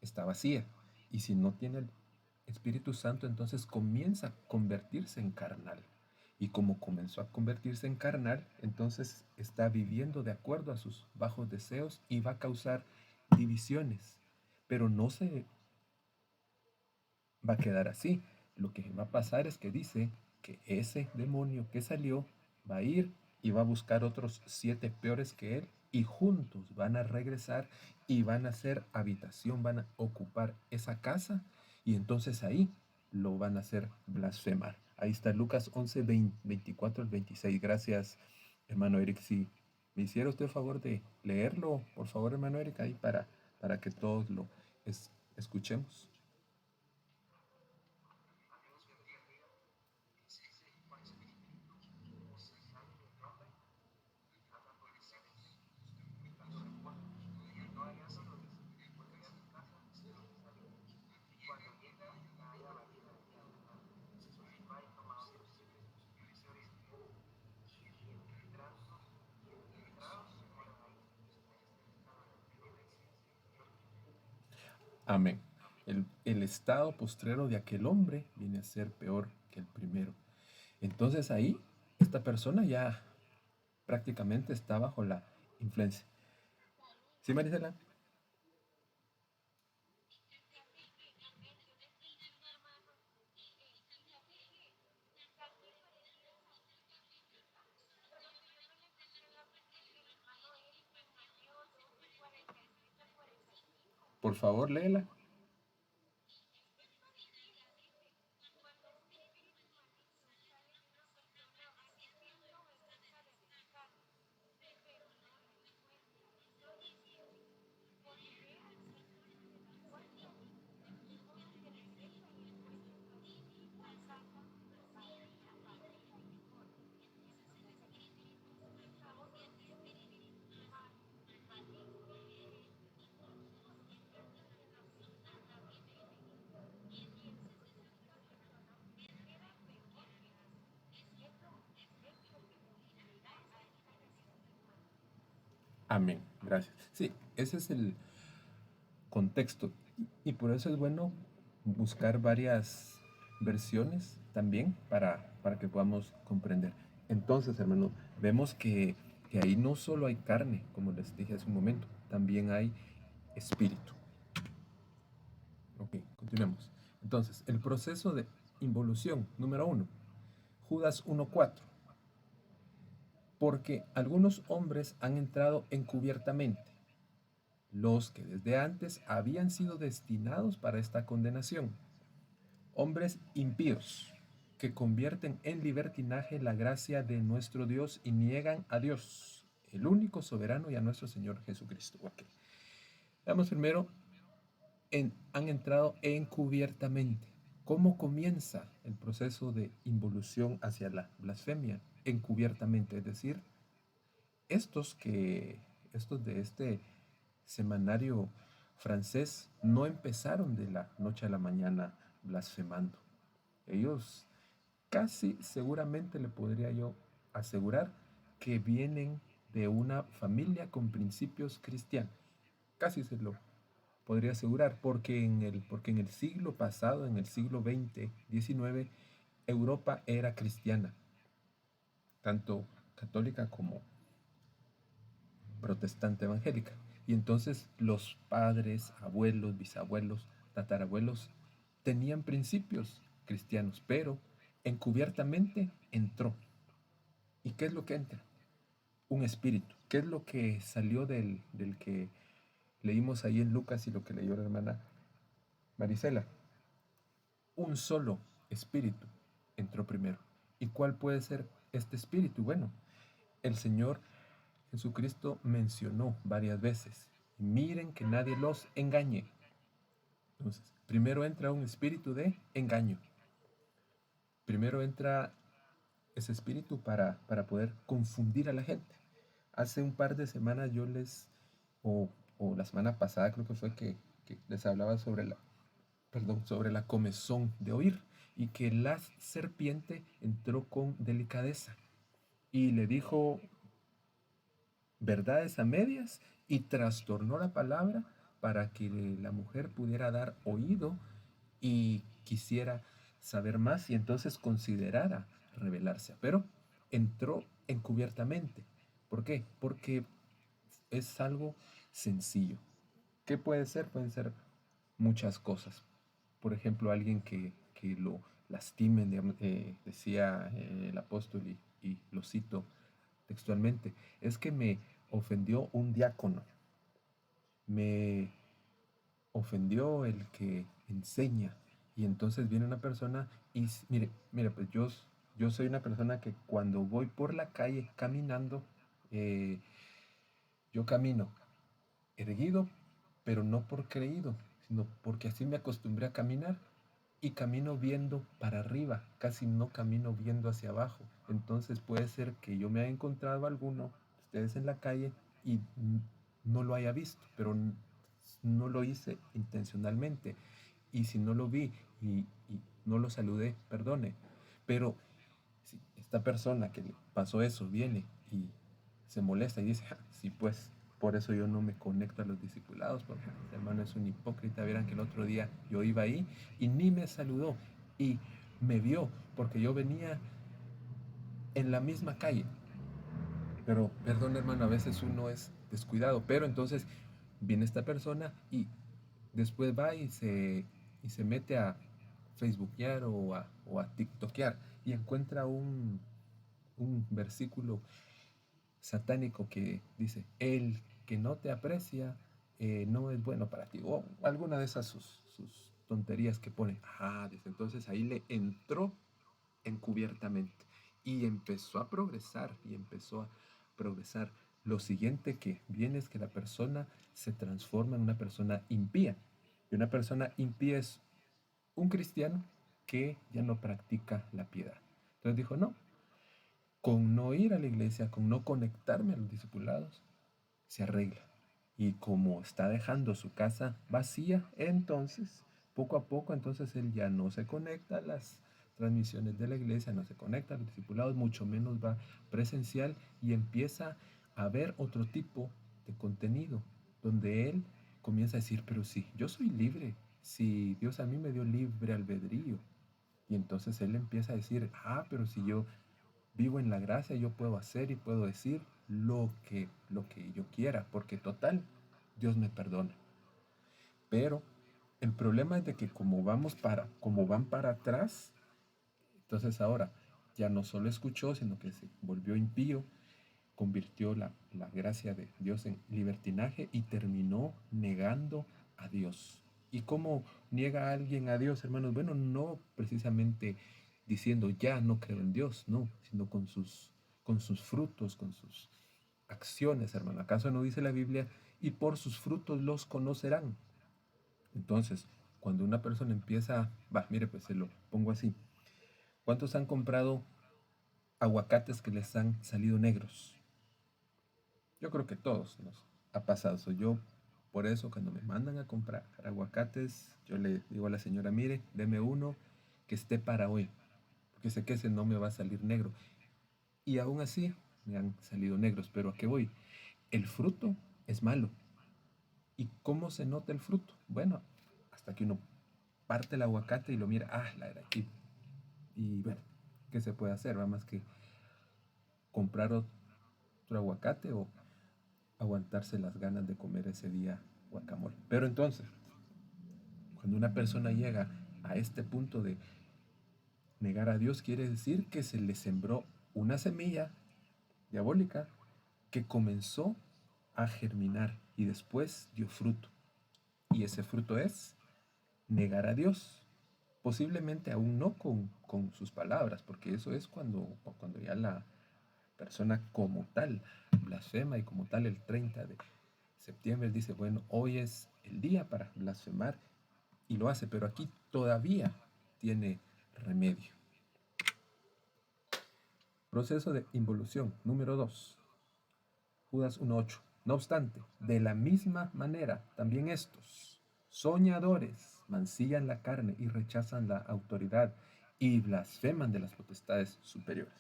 está vacía. Y si no tiene el Espíritu Santo, entonces comienza a convertirse en carnal. Y como comenzó a convertirse en carnal, entonces está viviendo de acuerdo a sus bajos deseos y va a causar divisiones. Pero no se va a quedar así. Lo que va a pasar es que dice que ese demonio que salió va a ir y va a buscar otros 7 peores que él y juntos van a regresar y van a hacer habitación, van a ocupar esa casa y entonces ahí lo van a hacer blasfemar. Ahí está Lucas 11, 24 al 26. Gracias, hermano Eric. Si me hiciera usted el favor de leerlo, por favor, hermano Eric, ahí para que todos lo escuchemos. Amén. El estado postrero de aquel hombre viene a ser peor que el primero. Entonces ahí, esta persona ya prácticamente está bajo la influencia. ¿Sí, Marisela? Por favor, léela. Amén. Gracias. Sí, ese es el contexto. Y por eso es bueno buscar varias versiones también para que podamos comprender. Entonces, hermanos, vemos que ahí no solo hay carne, como les dije hace un momento, también hay espíritu. Ok, continuemos. Entonces, el proceso de involución, número 1, Judas 1:4. Porque algunos hombres han entrado encubiertamente, los que desde antes habían sido destinados para esta condenación, hombres impíos, que convierten en libertinaje la gracia de nuestro Dios y niegan a Dios, el único soberano, y a nuestro Señor Jesucristo. Okay. Veamos primero, han entrado encubiertamente. ¿Cómo comienza el proceso de involución hacia la blasfemia? Encubiertamente, es decir, estos que, estos de este semanario francés no empezaron de la noche a la mañana blasfemando. Ellos casi seguramente le podría yo asegurar que vienen de una familia con principios cristianos. Casi se lo podría asegurar, porque en el siglo pasado, en el siglo XX, XIX, Europa era cristiana, tanto católica como protestante evangélica. Y entonces los padres, abuelos, bisabuelos, tatarabuelos tenían principios cristianos, pero encubiertamente entró. ¿Y qué es lo que entra? Un espíritu. ¿Qué es lo que salió del que leímos ahí en Lucas y lo que leyó la hermana Marisela? Un solo espíritu entró primero. ¿Y cuál puede ser este espíritu? Bueno, el Señor Jesucristo mencionó varias veces, miren que nadie los engañe. Entonces, primero entra un espíritu de engaño. Primero entra ese espíritu para poder confundir a la gente. Hace un par de semanas yo o la semana pasada creo que fue que les hablaba sobre la comezón de oír y que la serpiente entró con delicadeza y le dijo verdades a medias y trastornó la palabra para que la mujer pudiera dar oído y quisiera saber más y entonces considerara rebelarse. Pero entró encubiertamente. ¿Por qué? Porque es algo sencillo. ¿Qué puede ser? Pueden ser muchas cosas. Por ejemplo, alguien que lo lastimen, decía el apóstol, y lo cito textualmente, es que me ofendió un diácono, me ofendió el que enseña, y entonces viene una persona y mire, pues yo soy una persona que cuando voy por la calle caminando, eh, yo camino erguido, pero no por creído, sino porque así me acostumbré a caminar y camino viendo para arriba, casi no camino viendo hacia abajo. Entonces puede ser que yo me haya encontrado a alguno, ustedes en la calle, y no lo haya visto, pero no lo hice intencionalmente. Y si no lo vi y no lo saludé, perdone. Pero si esta persona que le pasó eso viene y se molesta y dice, sí, pues por eso yo no me conecto a los discipulados, porque este hermano es un hipócrita. Vieran que el otro día yo iba ahí y ni me saludó y me vio porque yo venía en la misma calle. Pero perdón, hermano, a veces uno es descuidado, pero entonces viene esta persona y después va y se mete a facebookear o a tiktokear y encuentra un versículo satánico que dice, el que no te aprecia no es bueno para ti, o alguna de esas sus tonterías que pone. Dice, entonces ahí le entró encubiertamente y empezó a progresar y empezó a progresar. Lo siguiente que viene es que la persona se transforma en una persona impía. Y una persona impía es un cristiano que ya no practica la piedad. Entonces dijo, no, con no ir a la iglesia, con no conectarme a los discipulados, se arregla. Y como está dejando su casa vacía, entonces, poco a poco, entonces él ya no se conecta a las transmisiones de la iglesia, no se conecta a los discipulados, mucho menos va presencial y empieza a ver otro tipo de contenido, donde él comienza a decir, pero sí, yo soy libre, si Dios a mí me dio libre albedrío. Y entonces él empieza a decir, pero si yo vivo en la gracia, yo puedo hacer y puedo decir lo que yo quiera, porque total, Dios me perdona. Pero el problema es de que como van para atrás, entonces ahora ya no solo escuchó, sino que se volvió impío, convirtió la gracia de Dios en libertinaje y terminó negando a Dios. ¿Y cómo niega a alguien a Dios, hermanos? Bueno, no precisamente diciendo ya no creo en Dios, no, sino con sus frutos, con sus acciones, hermano. ¿Acaso no dice la Biblia? Y por sus frutos los conocerán. Entonces, cuando una persona empieza, mire, pues se lo pongo así. ¿Cuántos han comprado aguacates que les han salido negros? Yo creo que todos nos ha pasado. Soy yo, por eso, cuando me mandan a comprar aguacates, yo le digo a la señora, mire, deme uno que esté para hoy, porque sé que ese no me va a salir negro. Y aún así me han salido negros, pero ¿a qué voy? El fruto es malo. ¿Y cómo se nota el fruto? Bueno, hasta que uno parte el aguacate y lo mira, la era aquí. Y bueno, ¿qué se puede hacer? Va más que comprar otro aguacate o aguantarse las ganas de comer ese día guacamole. Pero entonces, cuando una persona llega a este punto de negar a Dios, quiere decir que se le sembró una semilla diabólica que comenzó a germinar y después dio fruto. Y ese fruto es negar a Dios. Posiblemente aún no con sus palabras, porque eso es cuando ya la persona como tal blasfema y como tal el 30 de septiembre dice, bueno, hoy es el día para blasfemar y lo hace, pero aquí todavía tiene remedio. Proceso de involución número 2. Judas 1:8. No obstante, de la misma manera, también estos soñadores mancillan la carne y rechazan la autoridad y blasfeman de las potestades superiores.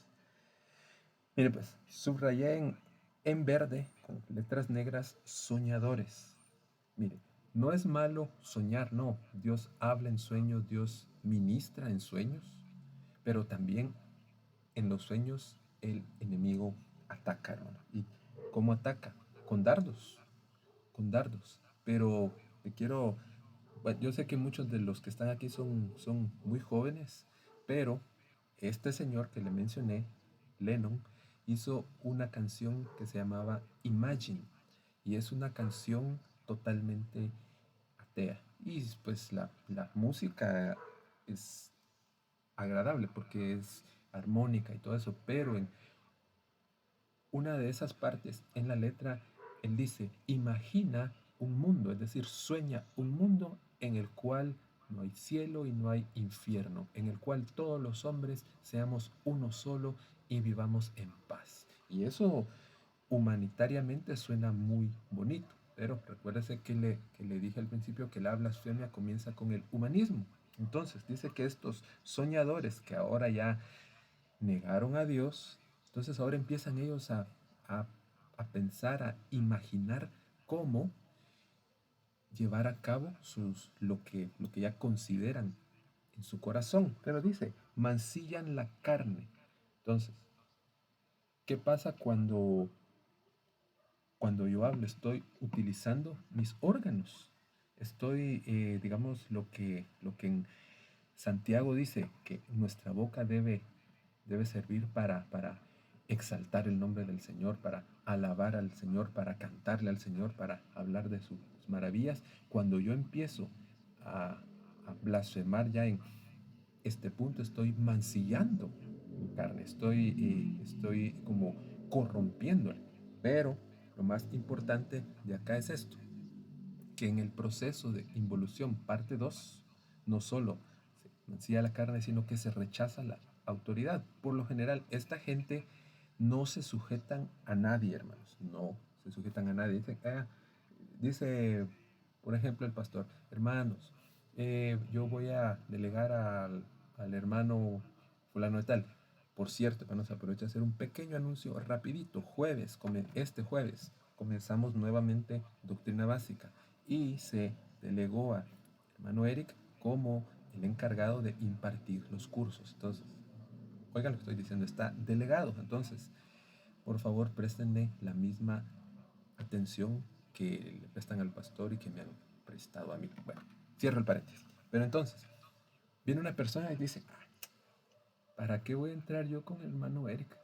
Mire pues, subrayé en verde con letras negras soñadores. Mire, no es malo soñar, no. Dios habla en sueños, Dios ministra en sueños, pero también en los sueños el enemigo ataca, hermano. ¿Y cómo ataca? Con dardos, con dardos. Pero te quiero, bueno, yo sé que muchos de los que están aquí son muy jóvenes, pero este señor que le mencioné, Lennon, hizo una canción que se llamaba Imagine y es una canción totalmente atea. Y pues la música es agradable porque es armónica y todo eso, pero en una de esas partes en la letra, él dice, imagina un mundo, es decir, sueña un mundo en el cual no hay cielo y no hay infierno, en el cual todos los hombres seamos uno solo y vivamos en paz. Y eso humanitariamente suena muy bonito, pero recuérdese que le dije al principio que la blasfemia comienza con el humanismo. Entonces dice que estos soñadores que ahora ya negaron a Dios, entonces ahora empiezan ellos a, a pensar, a imaginar cómo llevar a cabo lo que ya consideran en su corazón. Pero dice, mancillan la carne. Entonces, ¿qué pasa cuando yo hablo? Estoy utilizando mis órganos. Estoy, digamos, lo que en Santiago dice, que nuestra boca debe servir para exaltar el nombre del Señor, para alabar al Señor, para cantarle al Señor, para hablar de sus maravillas. Cuando yo empiezo a, a blasfemar ya en este punto, estoy mancillando mi carne, estoy como corrompiéndola. Pero lo más importante de acá es esto, que en el proceso de involución parte 2 no solo se mancilla la carne, sino que se rechaza la autoridad. Por lo general, esta gente no se sujetan a nadie, hermanos, no se sujetan a nadie. Dice, por ejemplo, el pastor, hermanos, yo voy a delegar al hermano fulano de tal. Por cierto, hermanos, aprovecho a hacer un pequeño anuncio rapidito, este jueves, comenzamos nuevamente doctrina básica y se delegó a hermano Eric como el encargado de impartir los cursos. Entonces, oigan lo que estoy diciendo, está delegado. Entonces, por favor, préstenle la misma atención que le prestan al pastor y que me han prestado a mí. Bueno, cierro el paréntesis. Pero entonces, viene una persona y dice, ¿para qué voy a entrar yo con el hermano Eric?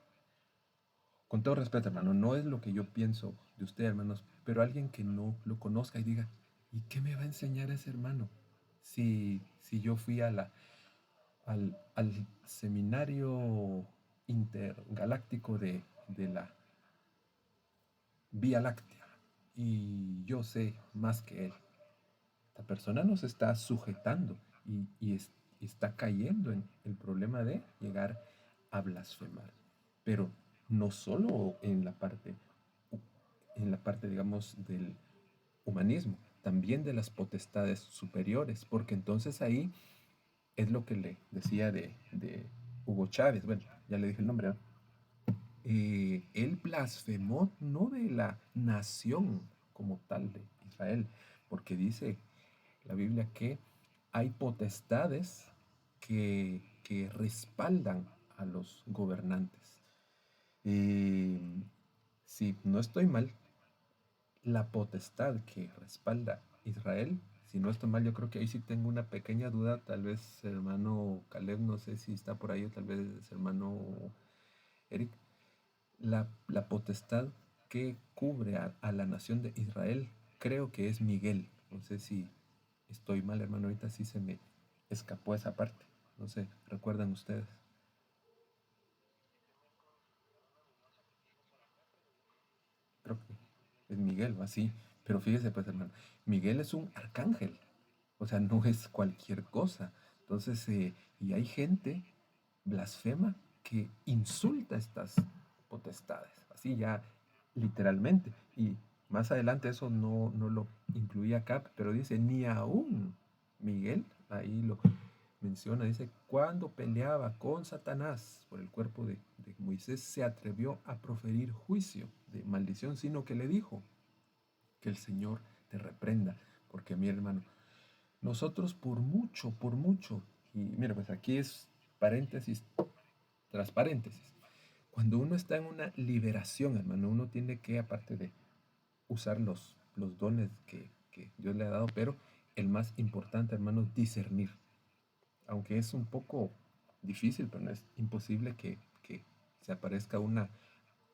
Con todo respeto, hermano, no es lo que yo pienso de usted, hermanos, pero alguien que no lo conozca y diga, ¿y qué me va a enseñar ese hermano? Si yo fui al seminario intergaláctico de la Vía Láctea y yo sé más que él. Esta persona nos está sujetando y está cayendo en el problema de llegar a blasfemar. Pero no solo en la parte, digamos, del humanismo, también de las potestades superiores, porque entonces ahí es lo que le decía de Hugo Chávez, bueno, ya le dije el nombre, ¿no? Él blasfemó no de la nación como tal de Israel, porque dice la Biblia que hay potestades que respaldan a los gobernantes. Si no estoy mal, la potestad que respalda Israel, si no estoy mal, yo creo que ahí sí tengo una pequeña duda, tal vez hermano Caleb, no sé si está por ahí, o tal vez hermano Eric, la potestad que cubre a la nación de Israel, creo que es Miguel. No sé si estoy mal, hermano, ahorita sí se me escapó esa parte. No sé, ¿recuerdan ustedes? Creo que es Miguel, ¿va? Sí. Pero fíjese, pues, hermano, Miguel es un arcángel. O sea, no es cualquier cosa. Entonces, y hay gente blasfema que insulta estas potestades, así ya literalmente. Y más adelante eso no lo incluía acá, pero dice, ni aún Miguel, ahí lo menciona, dice, cuando peleaba con Satanás por el cuerpo de Moisés, se atrevió a proferir juicio de maldición, sino que le dijo, que el Señor te reprenda, porque mi hermano, nosotros por mucho, y mira, pues aquí es paréntesis tras paréntesis, cuando uno está en una liberación, hermano, uno tiene que, aparte de usar los dones que Dios le ha dado, pero el más importante, hermano, discernir. Aunque es un poco difícil, pero no es imposible que se aparezca una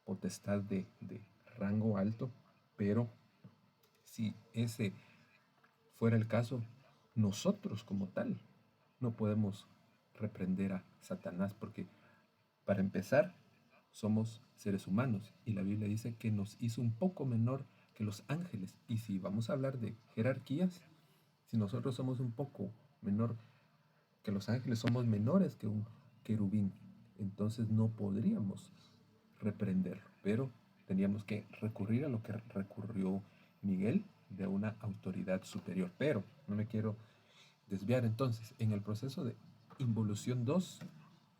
potestad de rango alto, pero si ese fuera el caso, nosotros como tal no podemos reprender a Satanás porque, para empezar, somos seres humanos y la Biblia dice que nos hizo un poco menor que los ángeles. Y si vamos a hablar de jerarquías, si nosotros somos un poco menor que los ángeles, somos menores que un querubín, entonces no podríamos reprenderlo, pero teníamos que recurrir a lo que recurrió Miguel, de una autoridad superior. Pero no me quiero desviar. Entonces, en el proceso de involución 2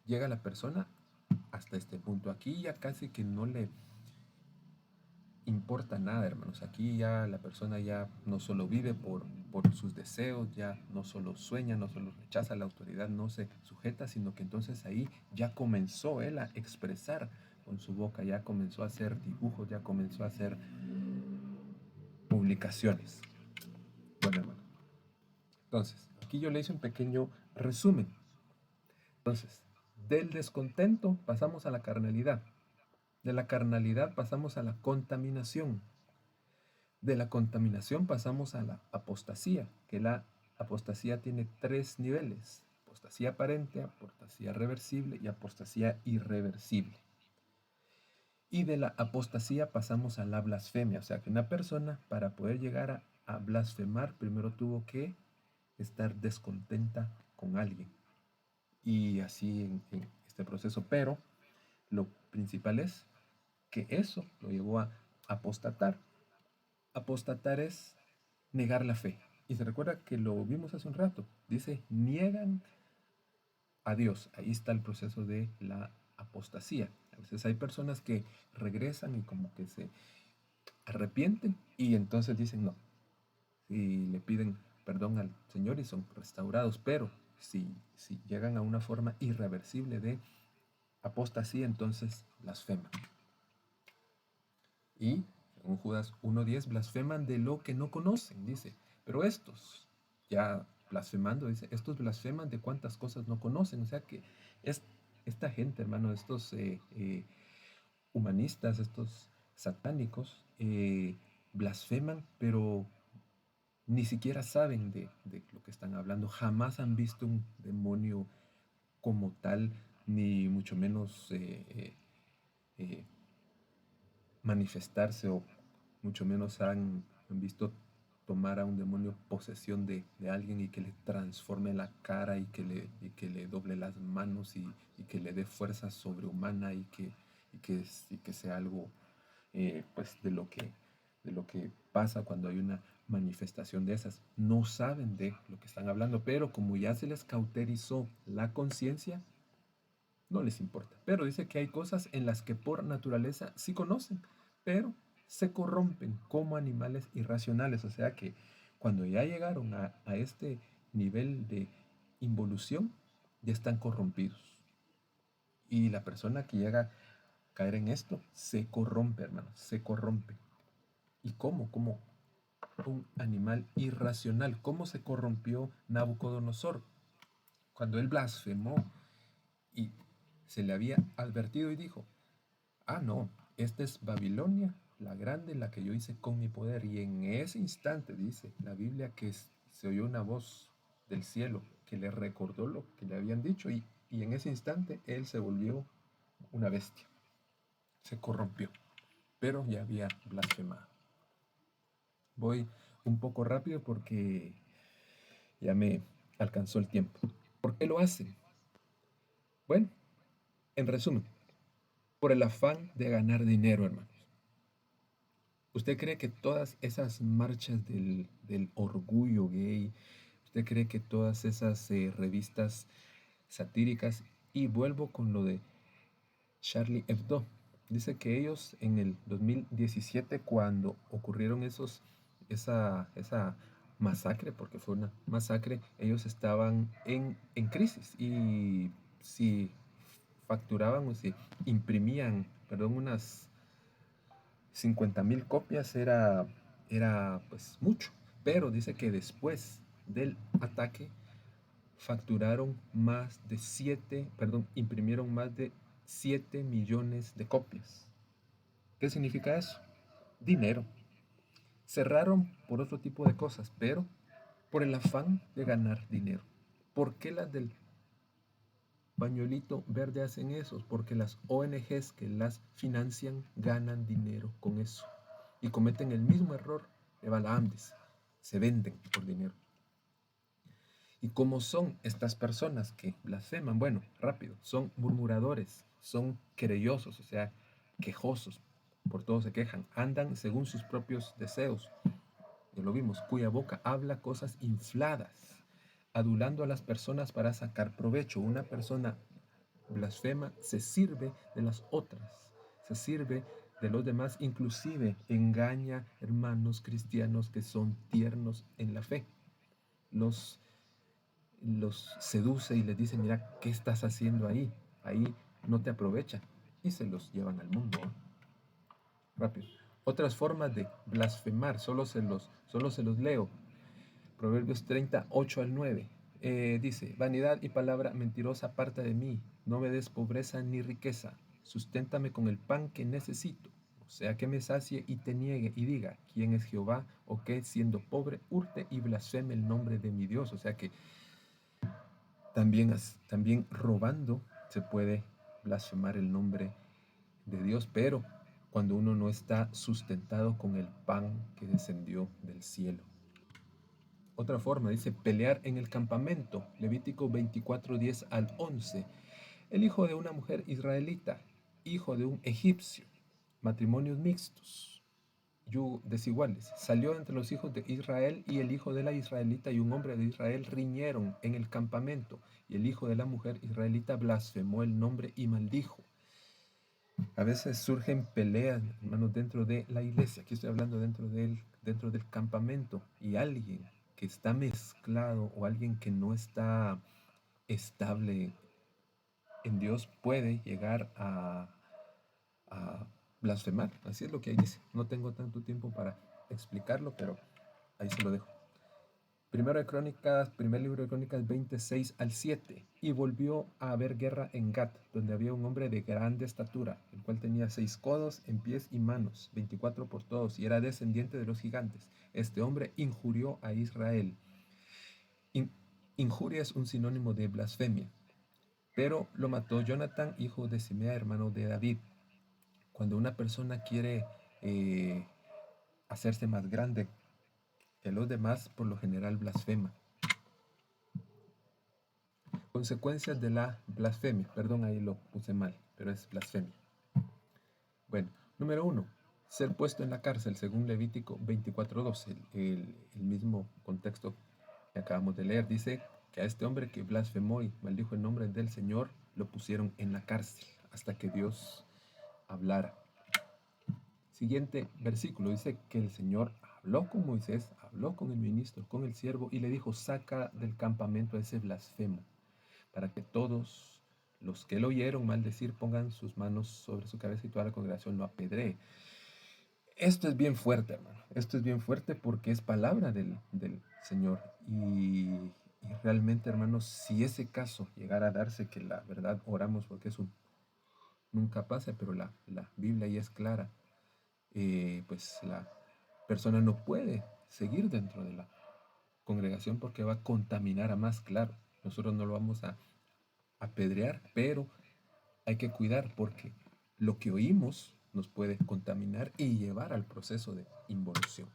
llega la persona hasta este punto. Aquí ya casi que no le importa nada, hermanos. Aquí ya la persona ya no solo vive por sus deseos, ya no solo sueña, no solo rechaza la autoridad, no se sujeta, sino que entonces ahí ya comenzó él a expresar con su boca, ya comenzó a hacer dibujos, ya comenzó a hacer publicaciones. Bueno, hermano. Entonces, aquí yo le hice un pequeño resumen. Entonces, del descontento pasamos a la carnalidad. De la carnalidad pasamos a la contaminación. De la contaminación pasamos a la apostasía, que la apostasía tiene tres niveles: apostasía aparente, apostasía reversible y apostasía irreversible. Y de la apostasía pasamos a la blasfemia, o sea que una persona, para poder llegar a blasfemar, primero tuvo que estar descontenta con alguien. Y así en este proceso, pero lo principal es que eso lo llevó a apostatar. Apostatar es negar la fe. Y se recuerda que lo vimos hace un rato. Dice, niegan a Dios. Ahí está el proceso de la apostasía. A veces hay personas que regresan y como que se arrepienten y entonces dicen no. Y le piden perdón al Señor y son restaurados, pero si llegan a una forma irreversible de apostasía, entonces blasfeman. Y, según Judas 1:10, blasfeman de lo que no conocen, dice. Pero estos, ya blasfemando, dice, estos blasfeman de cuántas cosas no conocen. O sea que es, esta gente, hermano, estos humanistas, estos satánicos, blasfeman, pero ni siquiera saben de lo que están hablando. Jamás han visto un demonio como tal, ni mucho menos eh, manifestarse, o mucho menos han visto tomar a un demonio posesión de alguien y que le transforme la cara y que le doble las manos y que le dé fuerza sobrehumana y que sea algo pues de lo que pasa cuando hay una manifestación de esas. No saben de lo que están hablando, pero como ya se les cauterizó la conciencia, no les importa. Pero dice que hay cosas en las que por naturaleza sí conocen, pero se corrompen como animales irracionales. O sea que cuando ya llegaron a este nivel de involución, ya están corrompidos. Y la persona que llega a caer en esto se corrompe, hermano, se corrompe. ¿Y cómo? Como un animal irracional. ¿Cómo se corrompió Nabucodonosor? Cuando él blasfemó y se le había advertido y dijo, ah, no, esta es Babilonia, la grande, la que yo hice con mi poder. Y en ese instante, dice la Biblia, que se oyó una voz del cielo que le recordó lo que le habían dicho y en ese instante él se volvió una bestia, se corrompió, pero ya había blasfemado. Voy un poco rápido porque ya me alcanzó el tiempo. ¿Por qué lo hacen? Bueno, en resumen, por el afán de ganar dinero, hermanos. ¿Usted cree que todas esas marchas del orgullo gay, usted cree que todas esas revistas satíricas, y vuelvo con lo de Charlie Hebdo, dice que ellos en el 2017, cuando ocurrieron esa masacre, porque fue una masacre, ellos estaban en crisis y si facturaban o si imprimían, perdón, unas 50,000 copias era pues mucho, pero dice que después del ataque facturaron más de 7, perdón, imprimieron más de 7 millones de copias. ¿Qué significa eso? Dinero. Cerraron por otro tipo de cosas, pero por el afán de ganar dinero. ¿Por qué las del pañuelito verde hacen eso? Porque las ONGs que las financian ganan dinero con eso y cometen el mismo error de Balaam, se venden por dinero. ¿Y cómo son estas personas que blasfeman? Bueno, rápido, son murmuradores, son querellosos, o sea, quejosos, por todo se quejan, andan según sus propios deseos, ya lo vimos, cuya boca habla cosas infladas, adulando a las personas para sacar provecho. Una persona blasfema se sirve de las otras, se sirve de los demás, inclusive engaña hermanos cristianos que son tiernos en la fe. Los seduce y les dice, mira, ¿qué estás haciendo ahí? Ahí no te aprovecha. Y se los llevan al mundo. Rápido. Otras formas de blasfemar, solo se los leo. Proverbios 38-9. Dice, vanidad y palabra mentirosa aparta de mí, no me des pobreza ni riqueza, susténtame con el pan que necesito, o sea que me sacie y te niegue y diga, ¿quién es Jehová? O que siendo pobre hurte y blasfeme el nombre de mi Dios. O sea que también robando se puede blasfemar el nombre de Dios, pero cuando uno no está sustentado con el pan que descendió del cielo. Otra forma dice pelear en el campamento, Levítico 24:10-11. El hijo de una mujer israelita, hijo de un egipcio, matrimonios mixtos, desiguales. Salió entre los hijos de Israel y el hijo de la israelita y un hombre de Israel riñeron en el campamento y el hijo de la mujer israelita blasfemó el nombre y maldijo. A veces surgen peleas, hermanos, dentro de la iglesia. Aquí estoy hablando dentro del campamento. Y alguien que está mezclado o alguien que no está estable en Dios puede llegar a blasfemar. Así es lo que ahí dice. No tengo tanto tiempo para explicarlo, pero ahí se lo dejo. Primero de Crónicas, primer libro de Crónicas 26 al 7. Y volvió a haber guerra en Gat, donde había un hombre de grande estatura, el cual tenía 6 codos en pies y manos, 24 por todos, y era descendiente de los gigantes. Este hombre injurió a Israel. In- injuria es un sinónimo de blasfemia. Pero lo mató Jonatán, hijo de Simea, hermano de David. Cuando una persona quiere eh, hacerse más grande que los demás, por lo general blasfema. Consecuencias de la blasfemia. Perdón, ahí lo puse mal, pero es blasfemia. Bueno, número 1. Ser puesto en la cárcel, según Levítico 24:12. El mismo contexto que acabamos de leer. Dice que a este hombre que blasfemó y maldijo el nombre del Señor, lo pusieron en la cárcel hasta que Dios hablara. Siguiente versículo dice que el Señor habló con Moisés, habló con el ministro, con el siervo y le dijo: saca del campamento a ese blasfemo, para que todos los que lo oyeron maldecir pongan sus manos sobre su cabeza y toda la congregación lo apedree. Esto es bien fuerte, hermano. Esto es bien fuerte porque es palabra del Señor. Y realmente, hermanos, si ese caso llegara a darse, que la verdad oramos porque eso nunca pase, pero la Biblia ya es clara, pues la persona no puede seguir dentro de la congregación porque va a contaminar a más, claro. Nosotros no lo vamos a apedrear, pero hay que cuidar porque lo que oímos nos puede contaminar y llevar al proceso de involución.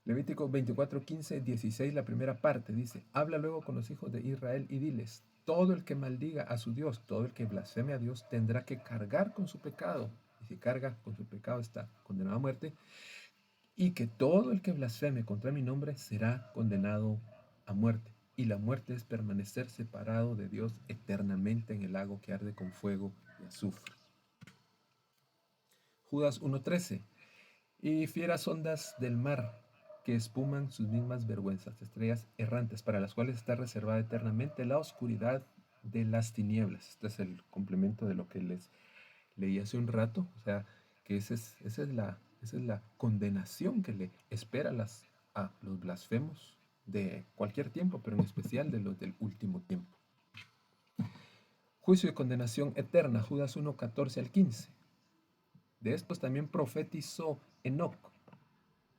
Levítico 24, 15, 16, la primera parte dice: habla luego con los hijos de Israel y diles: todo el que maldiga a su Dios, todo el que blasfeme a Dios, tendrá que cargar con su pecado. Y si carga con su pecado está condenado a muerte. Y que todo el que blasfeme contra mi nombre será condenado a muerte. Y la muerte es permanecer separado de Dios eternamente en el lago que arde con fuego y azufre. Judas 1:13. Y fieras ondas del mar que espuman sus mismas vergüenzas, estrellas errantes para las cuales está reservada eternamente la oscuridad de las tinieblas. Este es el complemento de lo que les leí hace un rato, o sea, que esa es la condenación que le espera a los blasfemos de cualquier tiempo, pero en especial de los del último tiempo. Juicio y condenación eterna, Judas 1:14 al 15. De estos también profetizó Enoc,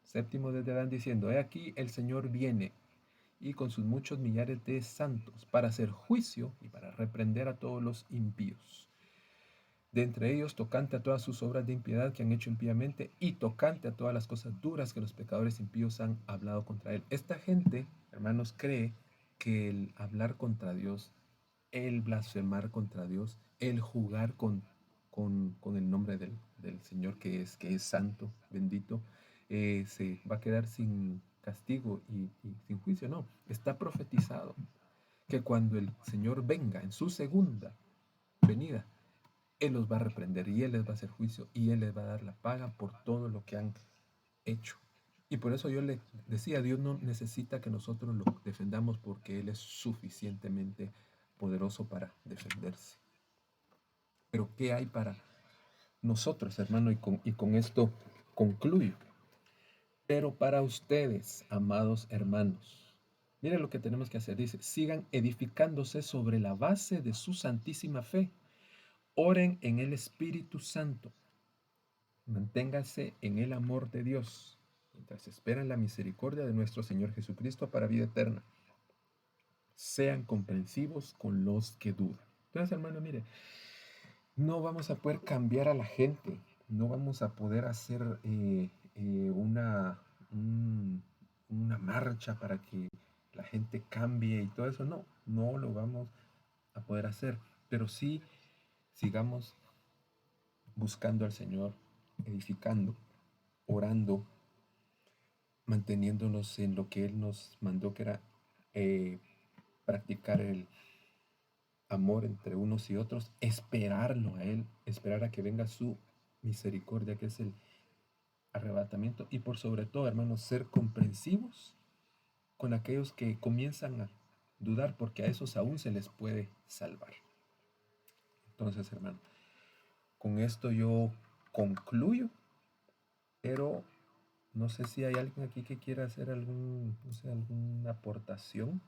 séptimo desde Adán, diciendo: he aquí el Señor viene, y con sus muchos millares de santos, para hacer juicio y para reprender a todos los impíos. De entre ellos, tocante a todas sus obras de impiedad que han hecho impíamente, y tocante a todas las cosas duras que los pecadores impíos han hablado contra él. Esta gente, hermanos, cree que el hablar contra Dios, el blasfemar contra Dios, el jugar con el nombre del Señor que es santo, bendito, se va a quedar sin castigo y sin juicio. No, está profetizado que cuando el Señor venga en su segunda venida, Él los va a reprender y Él les va a hacer juicio y Él les va a dar la paga por todo lo que han hecho. Y por eso yo le decía: Dios no necesita que nosotros lo defendamos porque Él es suficientemente poderoso para defenderse. Pero ¿qué hay para nosotros, hermano? Y con esto concluyo. Pero para ustedes, amados hermanos, miren lo que tenemos que hacer. Dice: sigan edificándose sobre la base de su santísima fe. Oren en el Espíritu Santo. Manténganse en el amor de Dios, mientras esperan la misericordia de nuestro Señor Jesucristo para vida eterna. Sean comprensivos con los que dudan. Entonces, hermano, mire, no vamos a poder cambiar a la gente, no vamos a poder hacer una marcha para que la gente cambie y todo eso. No, no lo vamos a poder hacer, pero sí sigamos buscando al Señor, edificando, orando, manteniéndonos en lo que Él nos mandó, que era practicar amor entre unos y otros, esperarlo a Él, esperar a que venga su misericordia, que es el arrebatamiento, y por sobre todo, hermanos, ser comprensivos con aquellos que comienzan a dudar, porque a esos aún se les puede salvar. Entonces, hermano, con esto yo concluyo, pero no sé si hay alguien aquí que quiera hacer no sé, alguna aportación.